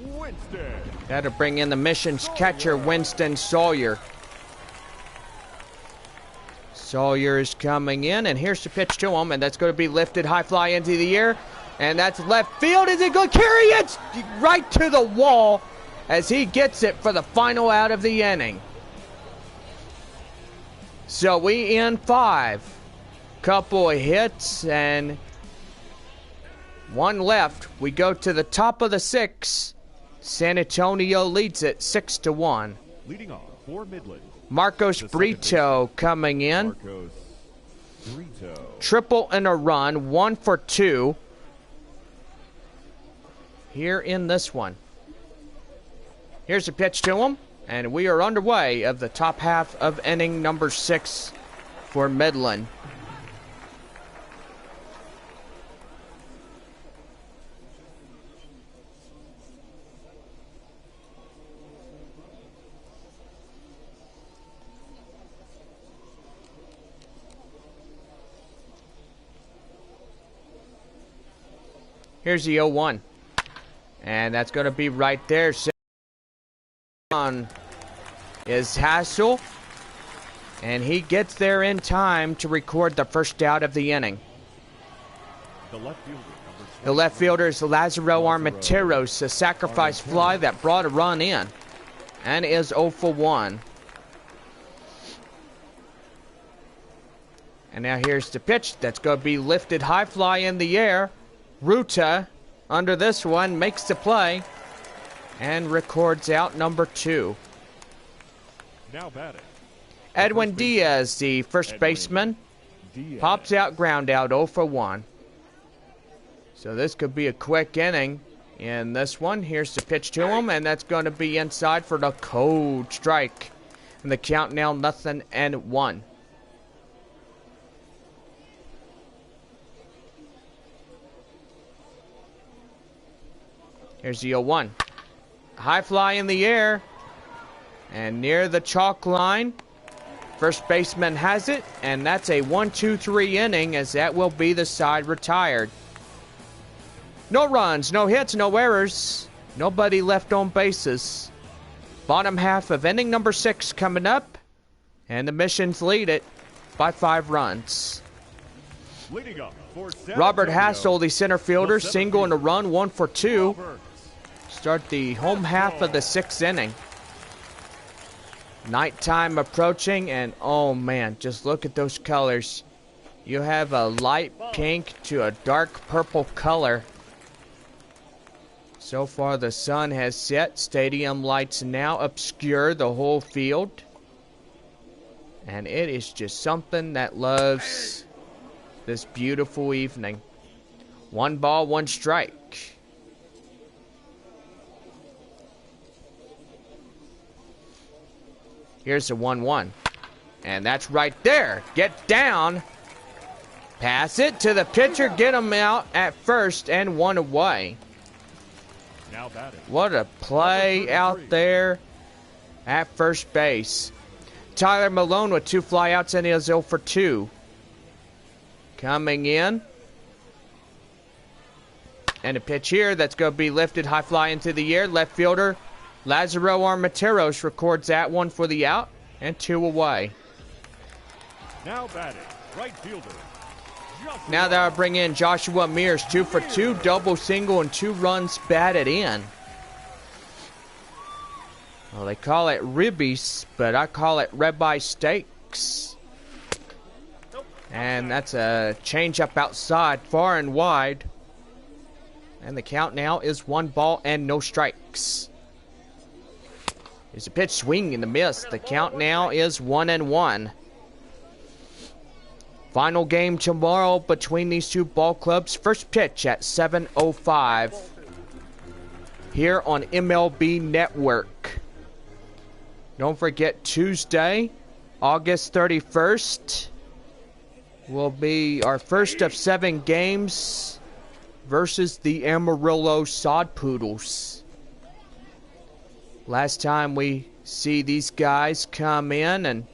Winston. That'll bring in the mission's catcher, Winston Sawyer. Sawyer is coming in, and here's the pitch to him, and that's going to be lifted high fly into the air. And that's left field. Is it going to carry it right to the wall as he gets it for the final out of the inning? So we in 5. Couple of hits and 1 left. We go to the top of the 6. San Antonio leads it 6-1. Leading off for Midland, Marcos Brito coming in. Marcos Brito. Triple and a run, 1 for 2. Here in this one. Here's a pitch to him, and we are underway of the top half of inning number 6 for Midland. Here's the 0-1. And that's going to be right there. On is Hassel. And he gets there in time to record the first out of the inning. The left fielder is Lazaro Armenteros, a sacrifice fly that brought a run in. And is 0 for 1. And now here's the pitch that's going to be lifted high fly in the air. Ruta, under this one, makes the play and records out number 2. Now batting, Edwin Diaz, the first baseman, pops out, ground out, 0 for 1. So this could be a quick inning in this one. Here's the pitch to him, and that's going to be inside for the cold strike. And the count now 0-1. Here's the 0-1. High fly in the air. And near the chalk line. First baseman has it. And that's a 1-2-3 inning, as that will be the side retired. No runs, no hits, no errors. Nobody left on bases. Bottom half of inning number 6 coming up. And the Missions lead it by 5 runs. leading up for Robert Hassel, the center fielder, single and a run, 1 for 2. Start the home half of the 6th inning. Nighttime approaching, and oh man, just look at those colors. You have a light pink to a dark purple color. So far the sun has set. Stadium lights now obscure the whole field. And it is just something that loves this beautiful evening. 1 ball, 1 strike. Here's a 1-1. And that's right there. Get down. Pass it to the pitcher. Get him out at first and 1 away. Now batting. What a play out there at first base. Tyler Malone with 2 flyouts and he is 0 for 2. Coming in. And a pitch here that's going to be lifted high fly into the air. Left fielder Lazaro Armenteros records that one for the out and 2 away. Now batting, right fielder. Now that'll bring in Joshua Mears, 2 for 2, double single and 2 runs batted in. Well, they call it ribbies, but I call it ribeye steaks. And that's a changeup outside, far and wide. And the count now is 1 ball and no strikes. There's a pitch, swing and a miss. The count now is 1-1. Final game tomorrow between these 2 ball clubs. First pitch at 7:05 here on MLB Network. Don't forget, Tuesday, August 31st, will be our first of 7 games versus the Amarillo Sod Poodles. Last time we see these guys come in, and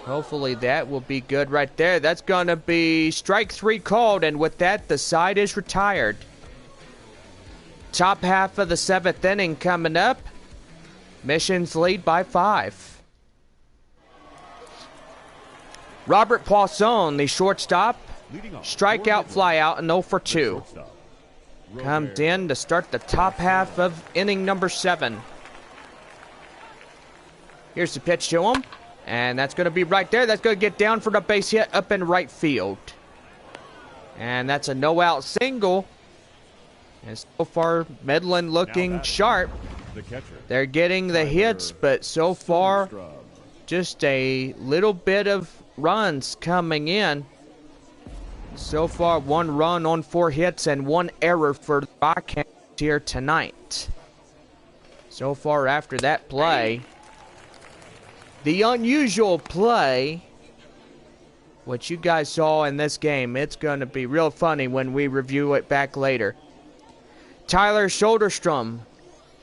hopefully that will be good right there. That's going to be strike 3 called, and with that, the side is retired. Top half of the 7th inning coming up. Missions lead by 5. Robert Poisson, the shortstop, strikeout, flyout, and 0 for 2. Comes in to start the top half of inning number 7. Here's the pitch to him. And that's going to be right there. That's going to get down for the base hit up in right field. And that's a no-out single. And so far, Midland looking sharp. They're getting the hits, but so far, just a little bit of runs coming in. So far, 1 run on 4 hits and 1 error for the Rockhounds here tonight. So far after that play, the unusual play, what you guys saw in this game, it's going to be real funny when we review it back later. Tyler Soderstrom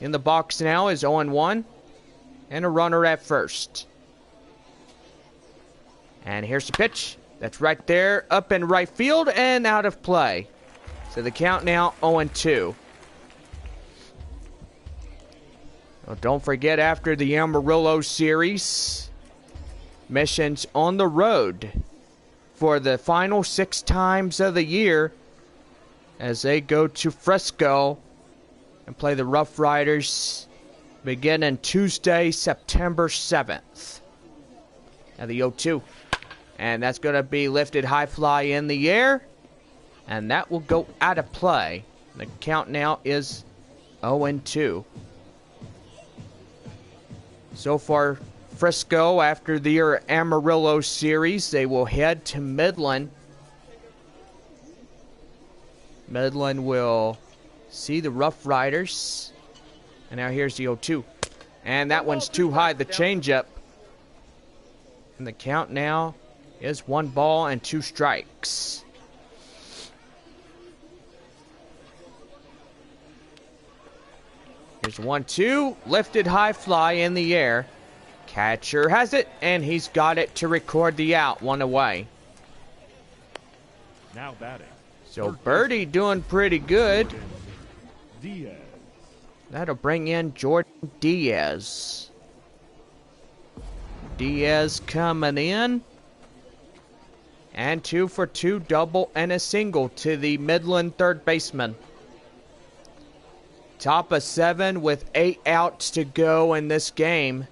in the box now is 0-1 and a runner at first. And here's the pitch. That's right there, up in right field and out of play. So the count now 0-2. Well, don't forget, after the Amarillo series, missions on the road for the final 6 times of the year as they go to Frisco and play the Rough Riders beginning Tuesday, September 7th. Now the 0-2. And that's going to be lifted high fly in the air. And that will go out of play. The count now is 0-2. So far, Frisco, after their Amarillo series, they will head to Midland. Midland will see the Rough Riders. And now here's the 0-2. And that one's too high, the changeup. And the count now is 1 ball and 2 strikes. Here's 1-2, lifted high fly in the air. Catcher has it, and he's got it to record the out, 1 away. Now batting. So Birdie doing pretty good. Diaz. That'll bring in Jordan Diaz. Diaz coming in. And 2 for 2, double and a single to the Midland third baseman. Top of 7 with 8 outs to go in this game.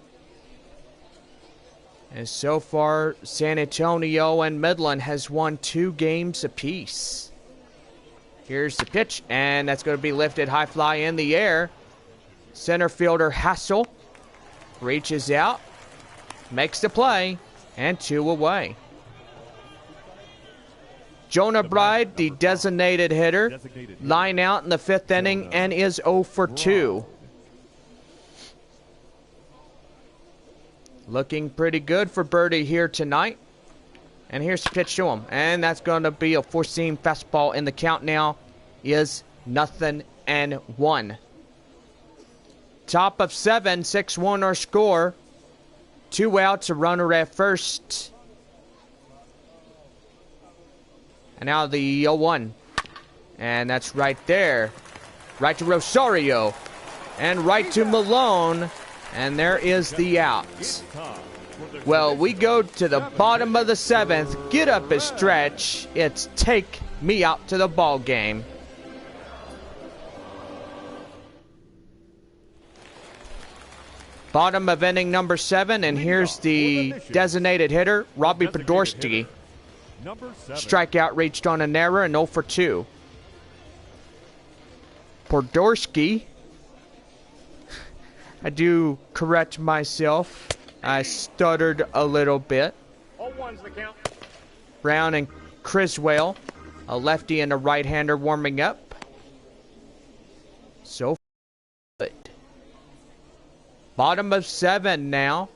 And so far, San Antonio and Midland has won 2 games apiece. Here's the pitch, and that's going to be lifted high fly in the air. Center fielder Hassel reaches out. makes the play, and 2 away. Jonah Bride, the designated hitter, line out in the 5th inning and is 0 for 2. Looking pretty good for Birdie here tonight. And here's the pitch to him. And that's going to be a 4-seam fastball, and the count now is 0-1. Top of 7, 6-1 our score. 2 outs, a runner at first. And now the 0-1. And that's right there. Right to Rosario. And right to Malone. And there is the out. Well, we go to the bottom of the 7th. Get up a stretch. It's take me out to the ball game. Bottom of inning number 7, and here's the designated hitter, Robbie Podorski. Strikeout reached on an error, and 0 for 2. Podorski. I do correct myself. I stuttered a little bit. Brown and Criswell, a lefty and a right-hander warming up. So good. Bottom of 7 now.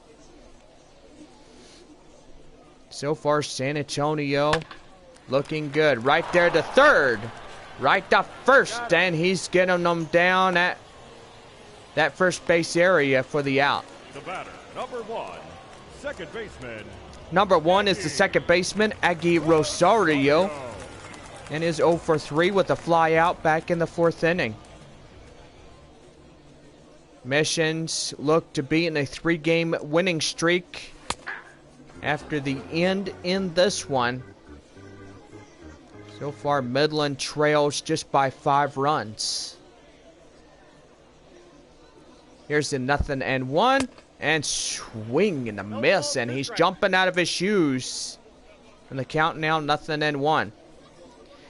So far, San Antonio looking good. Right there to third. Right to first. And he's getting them down at that first base area for the out. The batter, number 1, second baseman. Number 1 is the second baseman, Aggie Rosario. And is 0 for 3 with a fly out back in the 4th inning. Missions look to be in a 3-game winning streak after the end in this one. So far, Midland trails just by 5 runs. Here's the 0-1, and swing and a miss, and he's jumping out of his shoes. And the count now 0-1.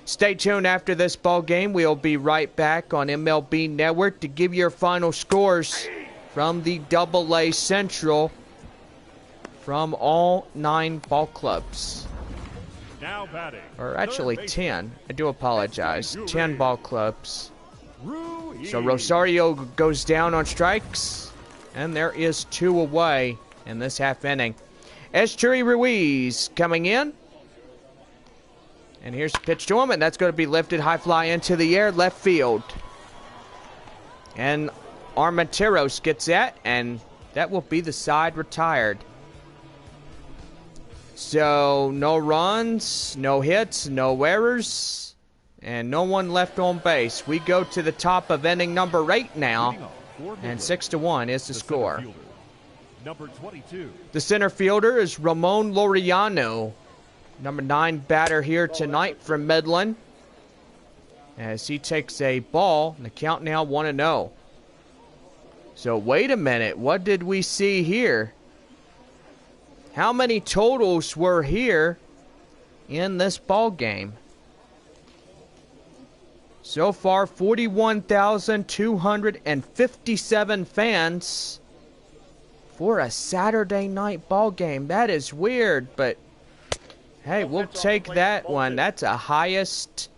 Stay tuned after this ball game. We'll be right back on MLB Network to give your final scores from the AA Central from all 9 ball clubs. Now batting. Or actually 10. I do apologize. 10 ball clubs. So Rosario goes down on strikes, and there is 2 away in this half inning. Echery Ruiz coming in. And here's the pitch to him, and that's going to be lifted high fly into the air, left field. And Armenteros gets that, and that will be the side retired. So no runs, no hits, no errors, and no one left on base. We go to the top of inning number 8 now, and 6-1 is the score. Number 22. The center fielder is Ramon Laureano. Number 9 batter here tonight from Midland. As he takes a ball, and the count now 1-0. So wait a minute, what did we see here? How many totals were here in this ball game? So far, 41,257 fans for a Saturday night ball game. That is weird, but hey, we'll take that one. That's a highest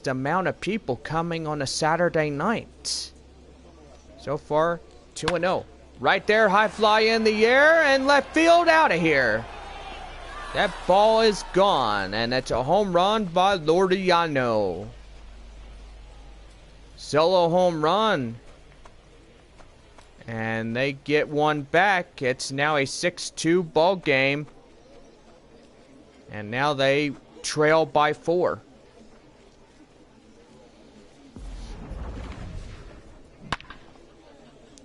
amount of people coming on a Saturday night. So far, 2-0. Right there, high fly in the air, and left field out of here. That ball is gone, and it's a home run by Laureano. Solo home run. And they get one back. It's now a 6-2 ball game. And now they trail by 4.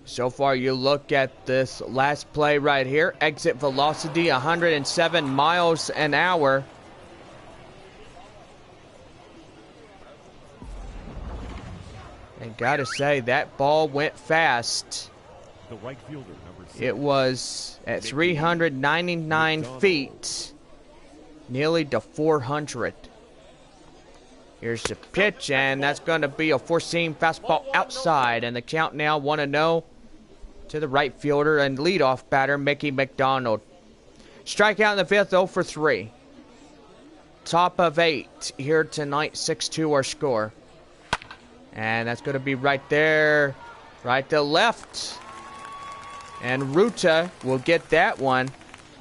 So far, you look at this last play right here. Exit velocity 107 miles an hour. And gotta say, that ball went fast. The right fielder, number 6. It was at 399 feet, nearly to 400. Here's the pitch, and that's going to be a 4-seam fastball outside, and the count now 1-0. to the right fielder and leadoff batter, Mickey McDonald. Strikeout in the fifth, 0 for 3. Top of 8 here tonight, 6-2 our score. And that's going to be right there, right to left. And Ruta will get that one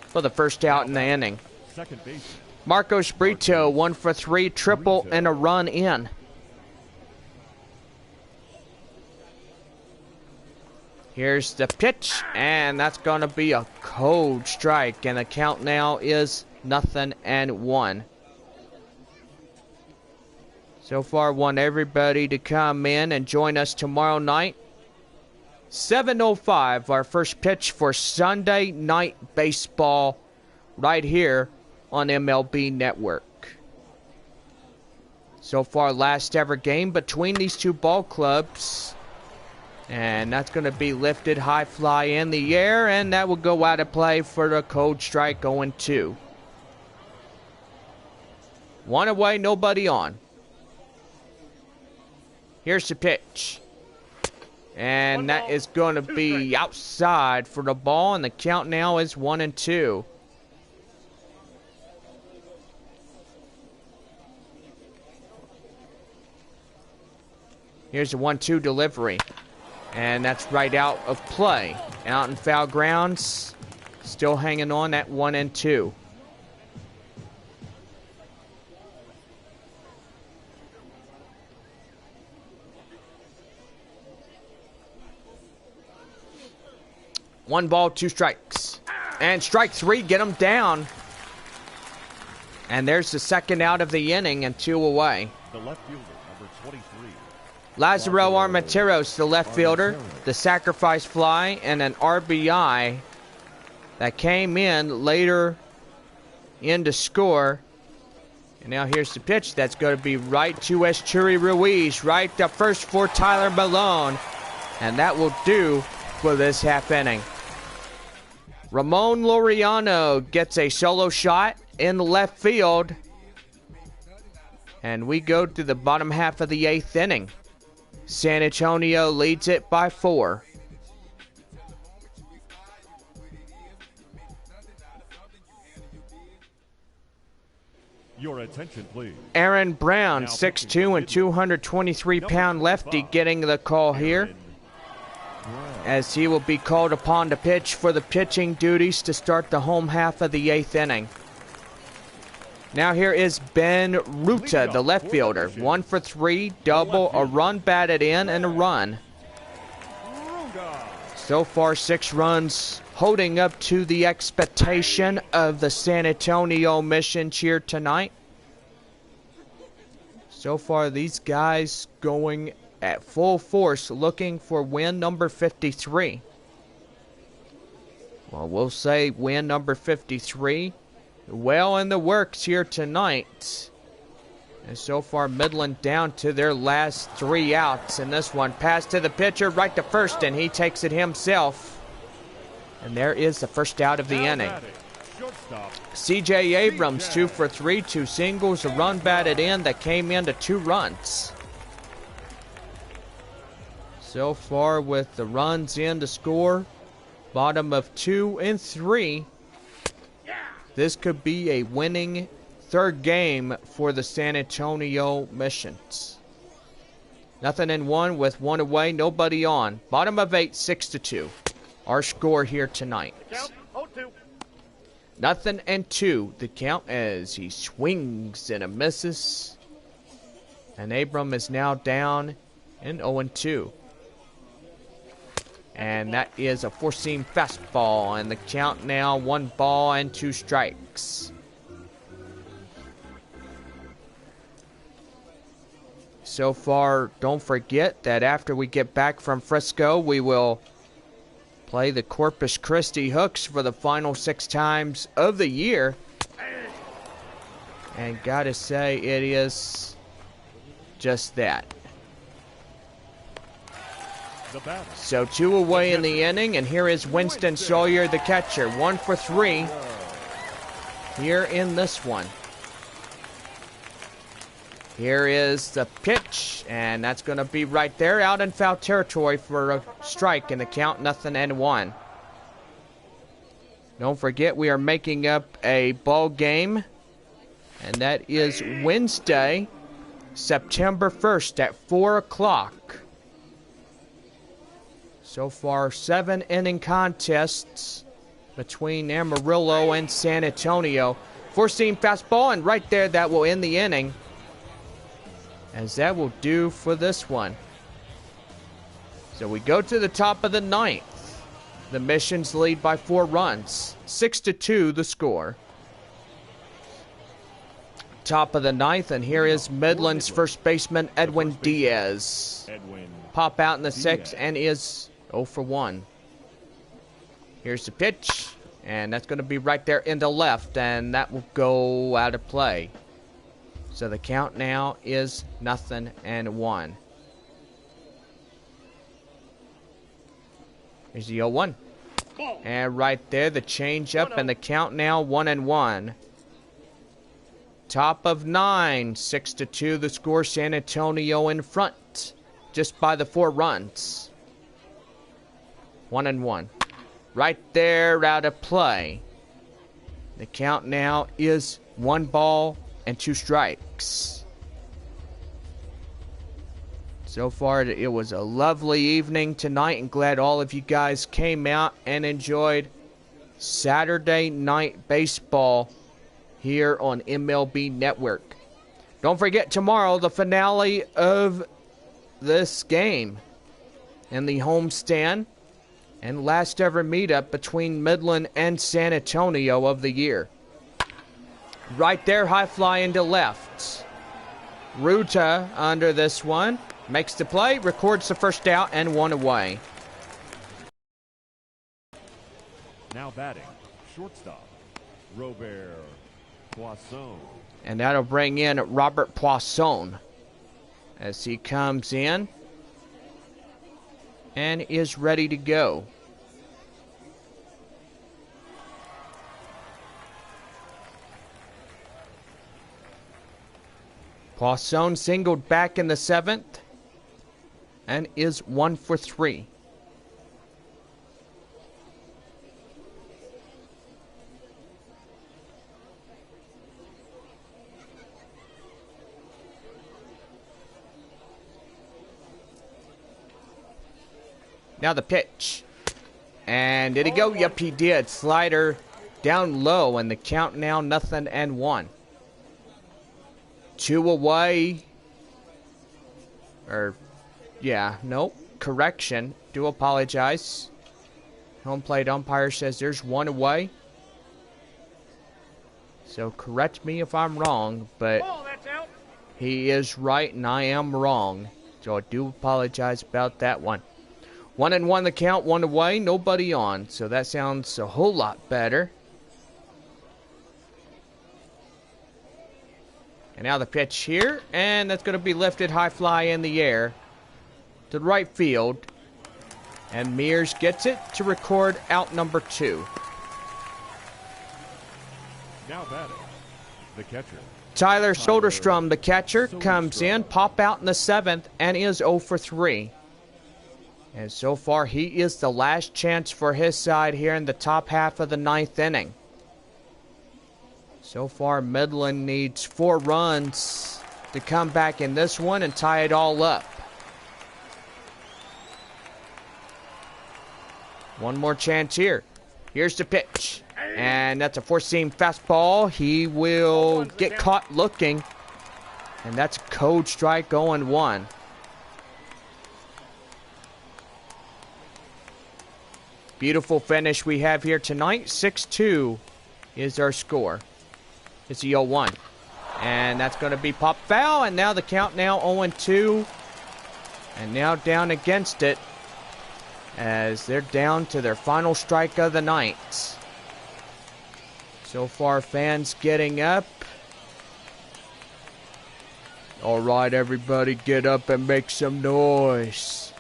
for the first out in the inning. Second base. Marcos Brito, 1 for 3, triple and a run in. Here's the pitch, and that's going to be a cold strike, and the count now is 0-1. So far, want everybody to come in and join us tomorrow night. 7:05, our first pitch for Sunday Night Baseball right here on MLB Network. So far, last ever game between these two ball clubs. And that's going to be lifted high fly in the air, and that will go out of play for the cold strike 0-2. One away, nobody on. Here's the pitch. And that is going to be outside for the ball, and the count now is 1-2. Here's the 1-2 delivery. And that's right out of play. Out in foul grounds. Still hanging on at 1-2. One ball, 2 strikes. And strike 3, get him down. And there's the second out of the inning and 2 away. The left fielder, number 23. Lazaro Armenteros, the left fielder, the sacrifice fly, and an RBI that came in later in to score. And now here's the pitch that's going to be right to Esturi Ruiz, right to first for Tyler Malone. And that will do for this half inning. Ramon Laureano gets a solo shot in the left field. And we go to the bottom half of the 8th inning. San Antonio leads it by 4. Your attention, please. Aaron Brown, 6'2" and 223-pound lefty, getting the call here, as he will be called upon to pitch for the pitching duties to start the home half of the 8th inning. Now here is Ben Ruta, the left fielder. 1 for 3, double, a run batted in, and a run. So far, 6 runs, holding up to the expectation of the San Antonio Missions here tonight. So far, these guys going at full force, looking for win number 53. Well, we'll say win number 53. Well in the works here tonight. And so far, Midland down to their last 3 outs. And this one, pass to the pitcher, right to first, and he takes it himself. And there is the first out of the inning. C.J. Abrams, 2 for 3, 2 singles, a run batted in that came into 2 runs. So far, with the runs in to score, bottom of 2 and 3. This could be a winning 3rd game for the San Antonio Missions. 0-1 with 1 away, nobody on. Bottom of 8, 6-2. Our score here tonight. 0-2. The count as he swings and a misses. And Abram is now down in 0-2. And that is a 4-seam fastball, and the count now 1 ball and 2 strikes. So far, don't forget that after we get back from Frisco, we will play the Corpus Christi Hooks for the final 6 times of the year. And gotta say, it is just that. So 2 away in the inning, and here is Winston Sawyer, the catcher. 1 for 3 here in this one. Here is the pitch, and that's going to be right there out in foul territory for a strike in the count 0-1. Don't forget we are making up a ball game, and that is Wednesday, September 1st at 4 o'clock. So far, 7-inning contests between Amarillo and San Antonio. Four-seam fastball, and right there, that will end the inning, as that will do for this one. So we go to the top of the ninth. The Missions lead by 4 runs. 6-2 the score. Top of the ninth, and here is Midland's first baseman, Edwin Diaz. Pop out in the sixth and is 0 for 1. Here's the pitch, and that's going to be right there into left, and that will go out of play. So the count now is 0-1. Here's the 0-1. And right there, the changeup, and the count now 1-1. Top of 9, 6-2 the score. San Antonio in front, just by the 4 runs. 1-1. Right there, out of play. The count now is 1 ball and 2 strikes. So far, it was a lovely evening tonight, and glad all of you guys came out and enjoyed Saturday night baseball here on MLB Network. Don't forget, tomorrow, the finale of this game in the homestand and last ever meetup between Midland and San Antonio of the year. Right there, high fly into left. Ruta under this one. Makes the play, records the first out, and 1 away. Now batting, shortstop, Robert Poisson. And that'll bring in Robert Poisson as he comes in and is ready to go. Poisson singled back in the 7th and is 1 for 3. Now the pitch. And did he go? Yep, he did. Slider down low, and the count now 0-1. 2 away. Nope. Correction. Do apologize. Home plate umpire says there's 1 away. So correct me if I'm wrong, but he is right and I am wrong. So I do apologize about that one. 1-1 the count, 1 away, nobody on. So that sounds a whole lot better. And now the pitch here, and that's going to be lifted high fly in the air to the right field. And Mears gets it to record out number 2. Now batting, the catcher. Tyler Soderstrom, the catcher, comes in, pop out in the 7th, and is 0 for 3. And so far, he is the last chance for his side here in the top half of the 9th inning. So far, Midland needs 4 runs to come back in this one and tie it all up. One more chance here. Here's the pitch. And that's a 4-seam fastball. He will get caught looking. And that's a code strike, 0-1. Beautiful finish we have here tonight. 6-2 is our score. It's the 0-1. And that's going to be pop foul. And now the count now 0-2. And now down against it, as they're down to their final strike of the night. So far, fans getting up. All right, everybody, get up and make some noise.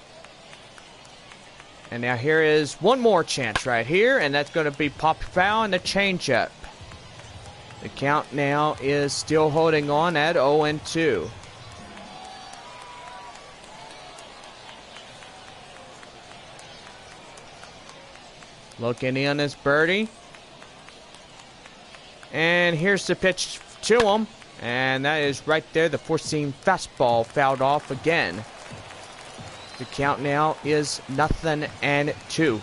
And now here is one more chance right here, and that's going to be pop foul and a changeup. The count now is still holding on at 0-2. Looking in is Birdie. And here's the pitch to him. And that is right there. The four-seam fastball fouled off again. The count now is 0-2.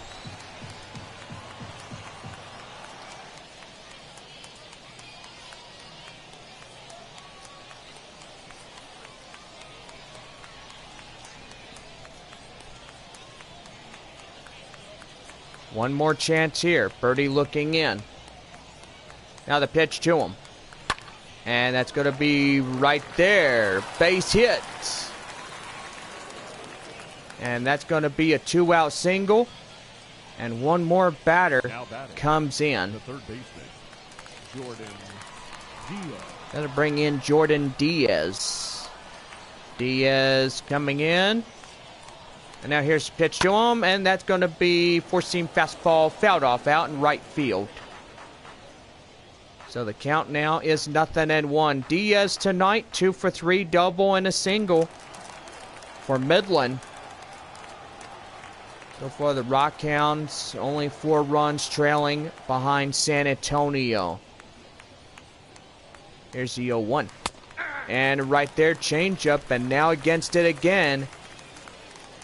One more chance here. Birdie looking in. Now the pitch to him. And that's going to be right there. Base hit. And that's going to be a 2-out single. And one more batter comes in. The third baseman, Jordan Diaz. Got to bring in Jordan Diaz. Diaz coming in. And now here's the pitch to him. And that's going to be four-seam fastball fouled off out in right field. So the count now is 0-1. Diaz tonight, 2 for 3, double and a single for Midland. So far the Rockhounds only 4 runs trailing behind San Antonio. Here's the 0-1. And right there, changeup, and now against it again.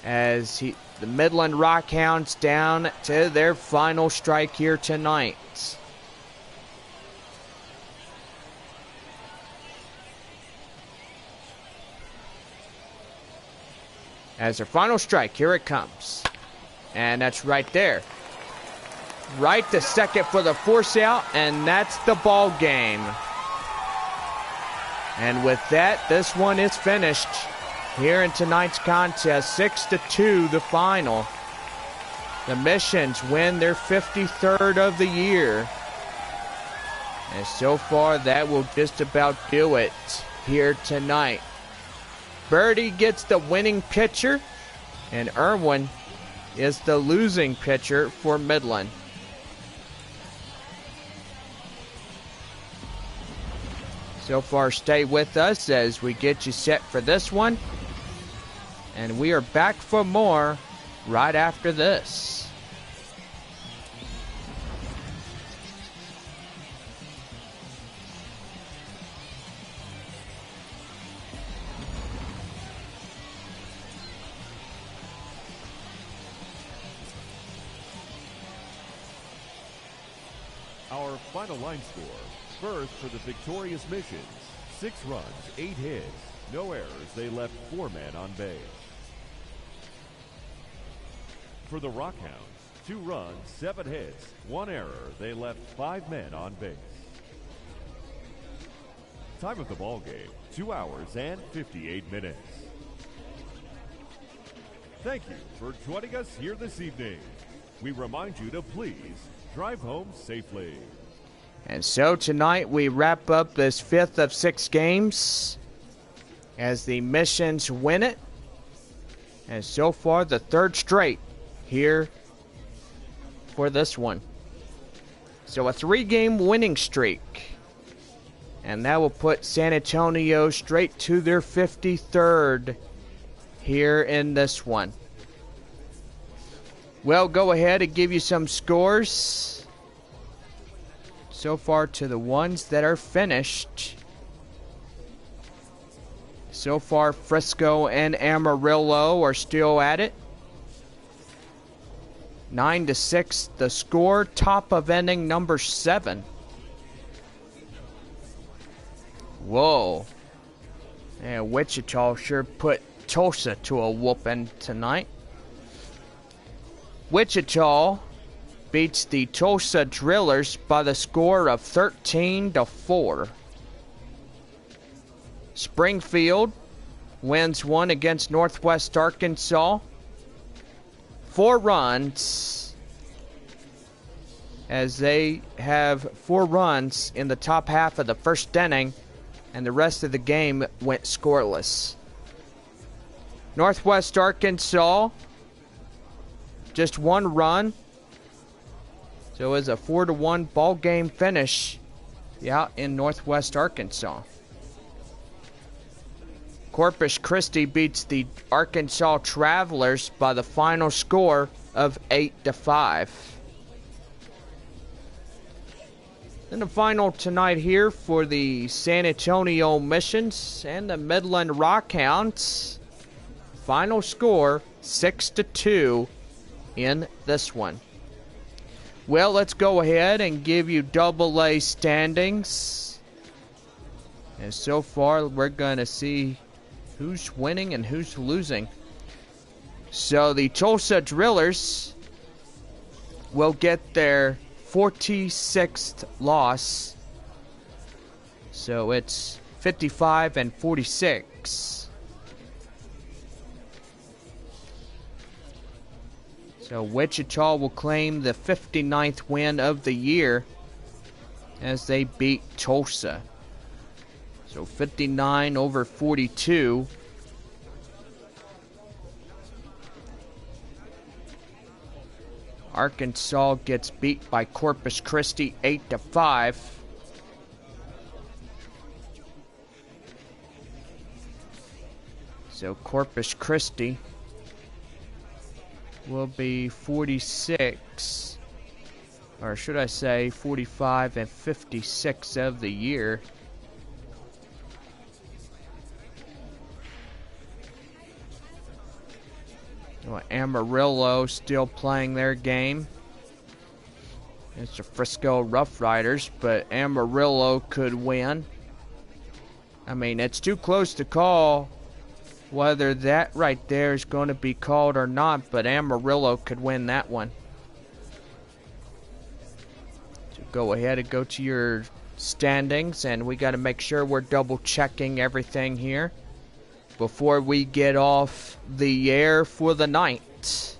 As the Midland Rockhounds down to their final strike here tonight. As their final strike, here it comes. And that's right there. Right to second for the force out, and that's the ball game. And with that, this one is finished. Here in tonight's contest, 6-2 the final. The Missions win their 53rd of the year. And so far, that will just about do it here tonight. Birdie gets the winning pitcher, and Irwin is the losing pitcher for Midland. So far, stay with us as we get you set for this one. And we are back for more right after this. Our final line score. First for the victorious Missions. 6 runs, 8 hits, no errors. They left 4 men on base. For the Rockhounds, 2 runs, 7 hits, 1 error. They left 5 men on base. Time of the ball game, 2 hours and 58 minutes. Thank you for joining us here this evening. We remind you to please drive home safely. And so tonight we wrap up this 5th of 6 games as the Missions win it. And so far the 3rd straight here for this one. So a 3-game winning streak. And that will put San Antonio straight to their 53rd here in this one. Well, go ahead and give you some scores so far to the ones that are finished. So far, Frisco and Amarillo are still at it. 9-6 the score, top of inning number 7. Whoa. Yeah, Wichita sure put Tulsa to a whooping tonight. Wichita beats the Tulsa Drillers by the score of 13-4. Springfield wins one against Northwest Arkansas. 4 runs, as they have 4 runs in the top half of the first inning, and the rest of the game went scoreless. Northwest Arkansas, just 1 run. So it was a 4-1 ball game finish out in Northwest Arkansas. Corpus Christi beats the Arkansas Travelers by the final score of 8-5. And the final tonight here for the San Antonio Missions and the Midland Rockhounds. Final score 6-2 in this one. Well, let's go ahead and give you AA standings. And so far, we're going to see who's winning and who's losing. So the Tulsa Drillers will get their 46th loss. So it's 55-46. So Wichita will claim the 59th win of the year as they beat Tulsa. So 59-42. Arkansas gets beat by Corpus Christi 8-5. So Corpus Christi will be 46, or should I say 45-56 of the year. Well, Amarillo still playing their game. It's the Frisco Rough Riders, but Amarillo could win. I mean, it's too close to call whether that right there is going to be called or not, but Amarillo could win that one. So go ahead and go to your standings, and we got to make sure we're double checking everything here before we get off the air for the night.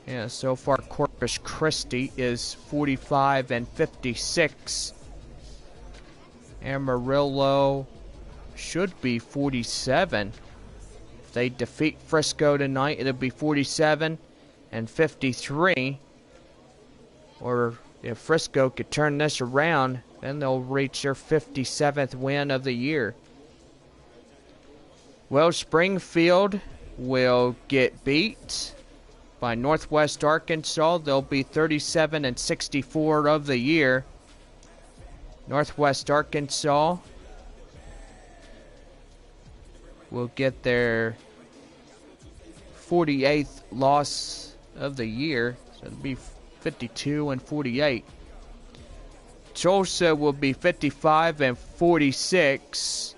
Yeah, so far Corpus Christi is 45-56. Amarillo should be 47. If they defeat Frisco tonight, it'll be 47-53. Or if Frisco could turn this around, then they'll reach their 57th win of the year. Well, Springfield will get beat by Northwest Arkansas. They'll be 37-64 of the year. Northwest Arkansas will get their 48th loss of the year. So it'll be 52-48. Tulsa will be 55-46.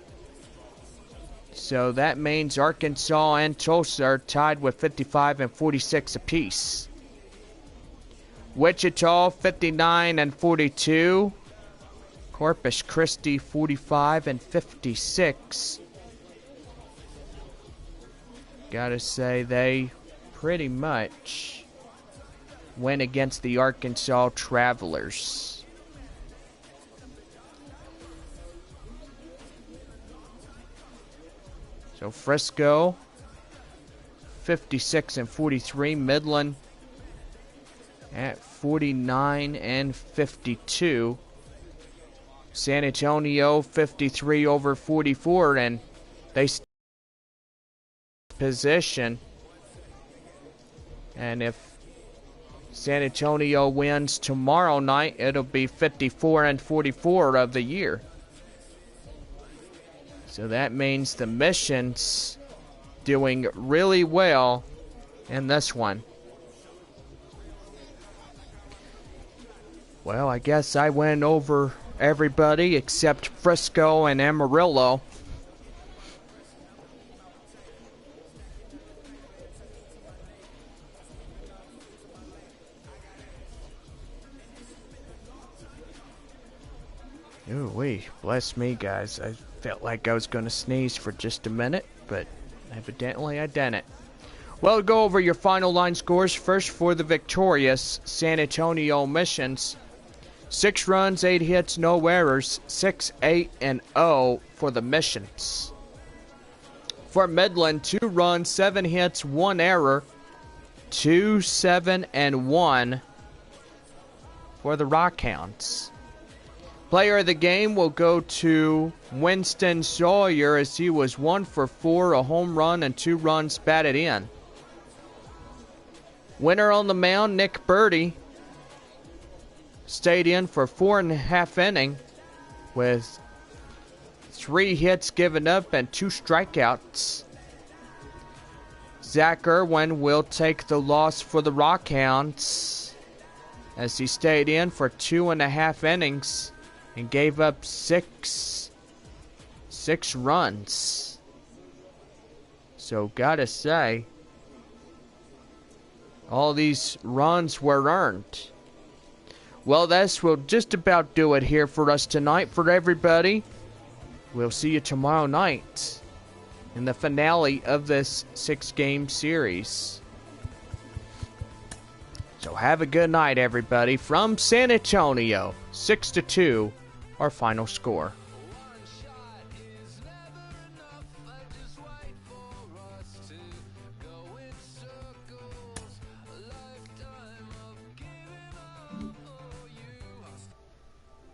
So that means Arkansas and Tulsa are tied with 55-46 apiece. Wichita 59-42. Corpus Christi 45-56. Gotta say they pretty much went against the Arkansas Travelers. So Frisco 56-43, Midland at 49-52. San Antonio 53-44, and they stay in position. And if San Antonio wins tomorrow night, it'll be 54-44 of the year. So that means the Missions doing really well in this one. Well, I guess I went over everybody except Frisco and Amarillo. Ooh wee, bless me guys. I felt like I was going to sneeze for just a minute, but evidently I didn't. Well, go over your final line scores first for the victorious San Antonio Missions. 6 runs, 8 hits, no errors, 6-8-0 for the Missions. For Midland, 2 runs, 7 hits, 1 error, 2-7-1 for the Rockhounds. Player of the game will go to Winston Sawyer as he was 1 for 4, a home run and 2 runs batted in. Winner on the mound, Nick Birdie, stayed in for 4.5 innings with 3 hits given up and 2 strikeouts. Zach Irwin will take the loss for the Rockhounds as he stayed in for 2.5 innings and gave up six runs. So gotta say, all these runs were earned. Well, this will just about do it here for us tonight. For everybody, we'll see you tomorrow night in the finale of this 6-game series. So have a good night, everybody. From San Antonio, 6-2, our final score.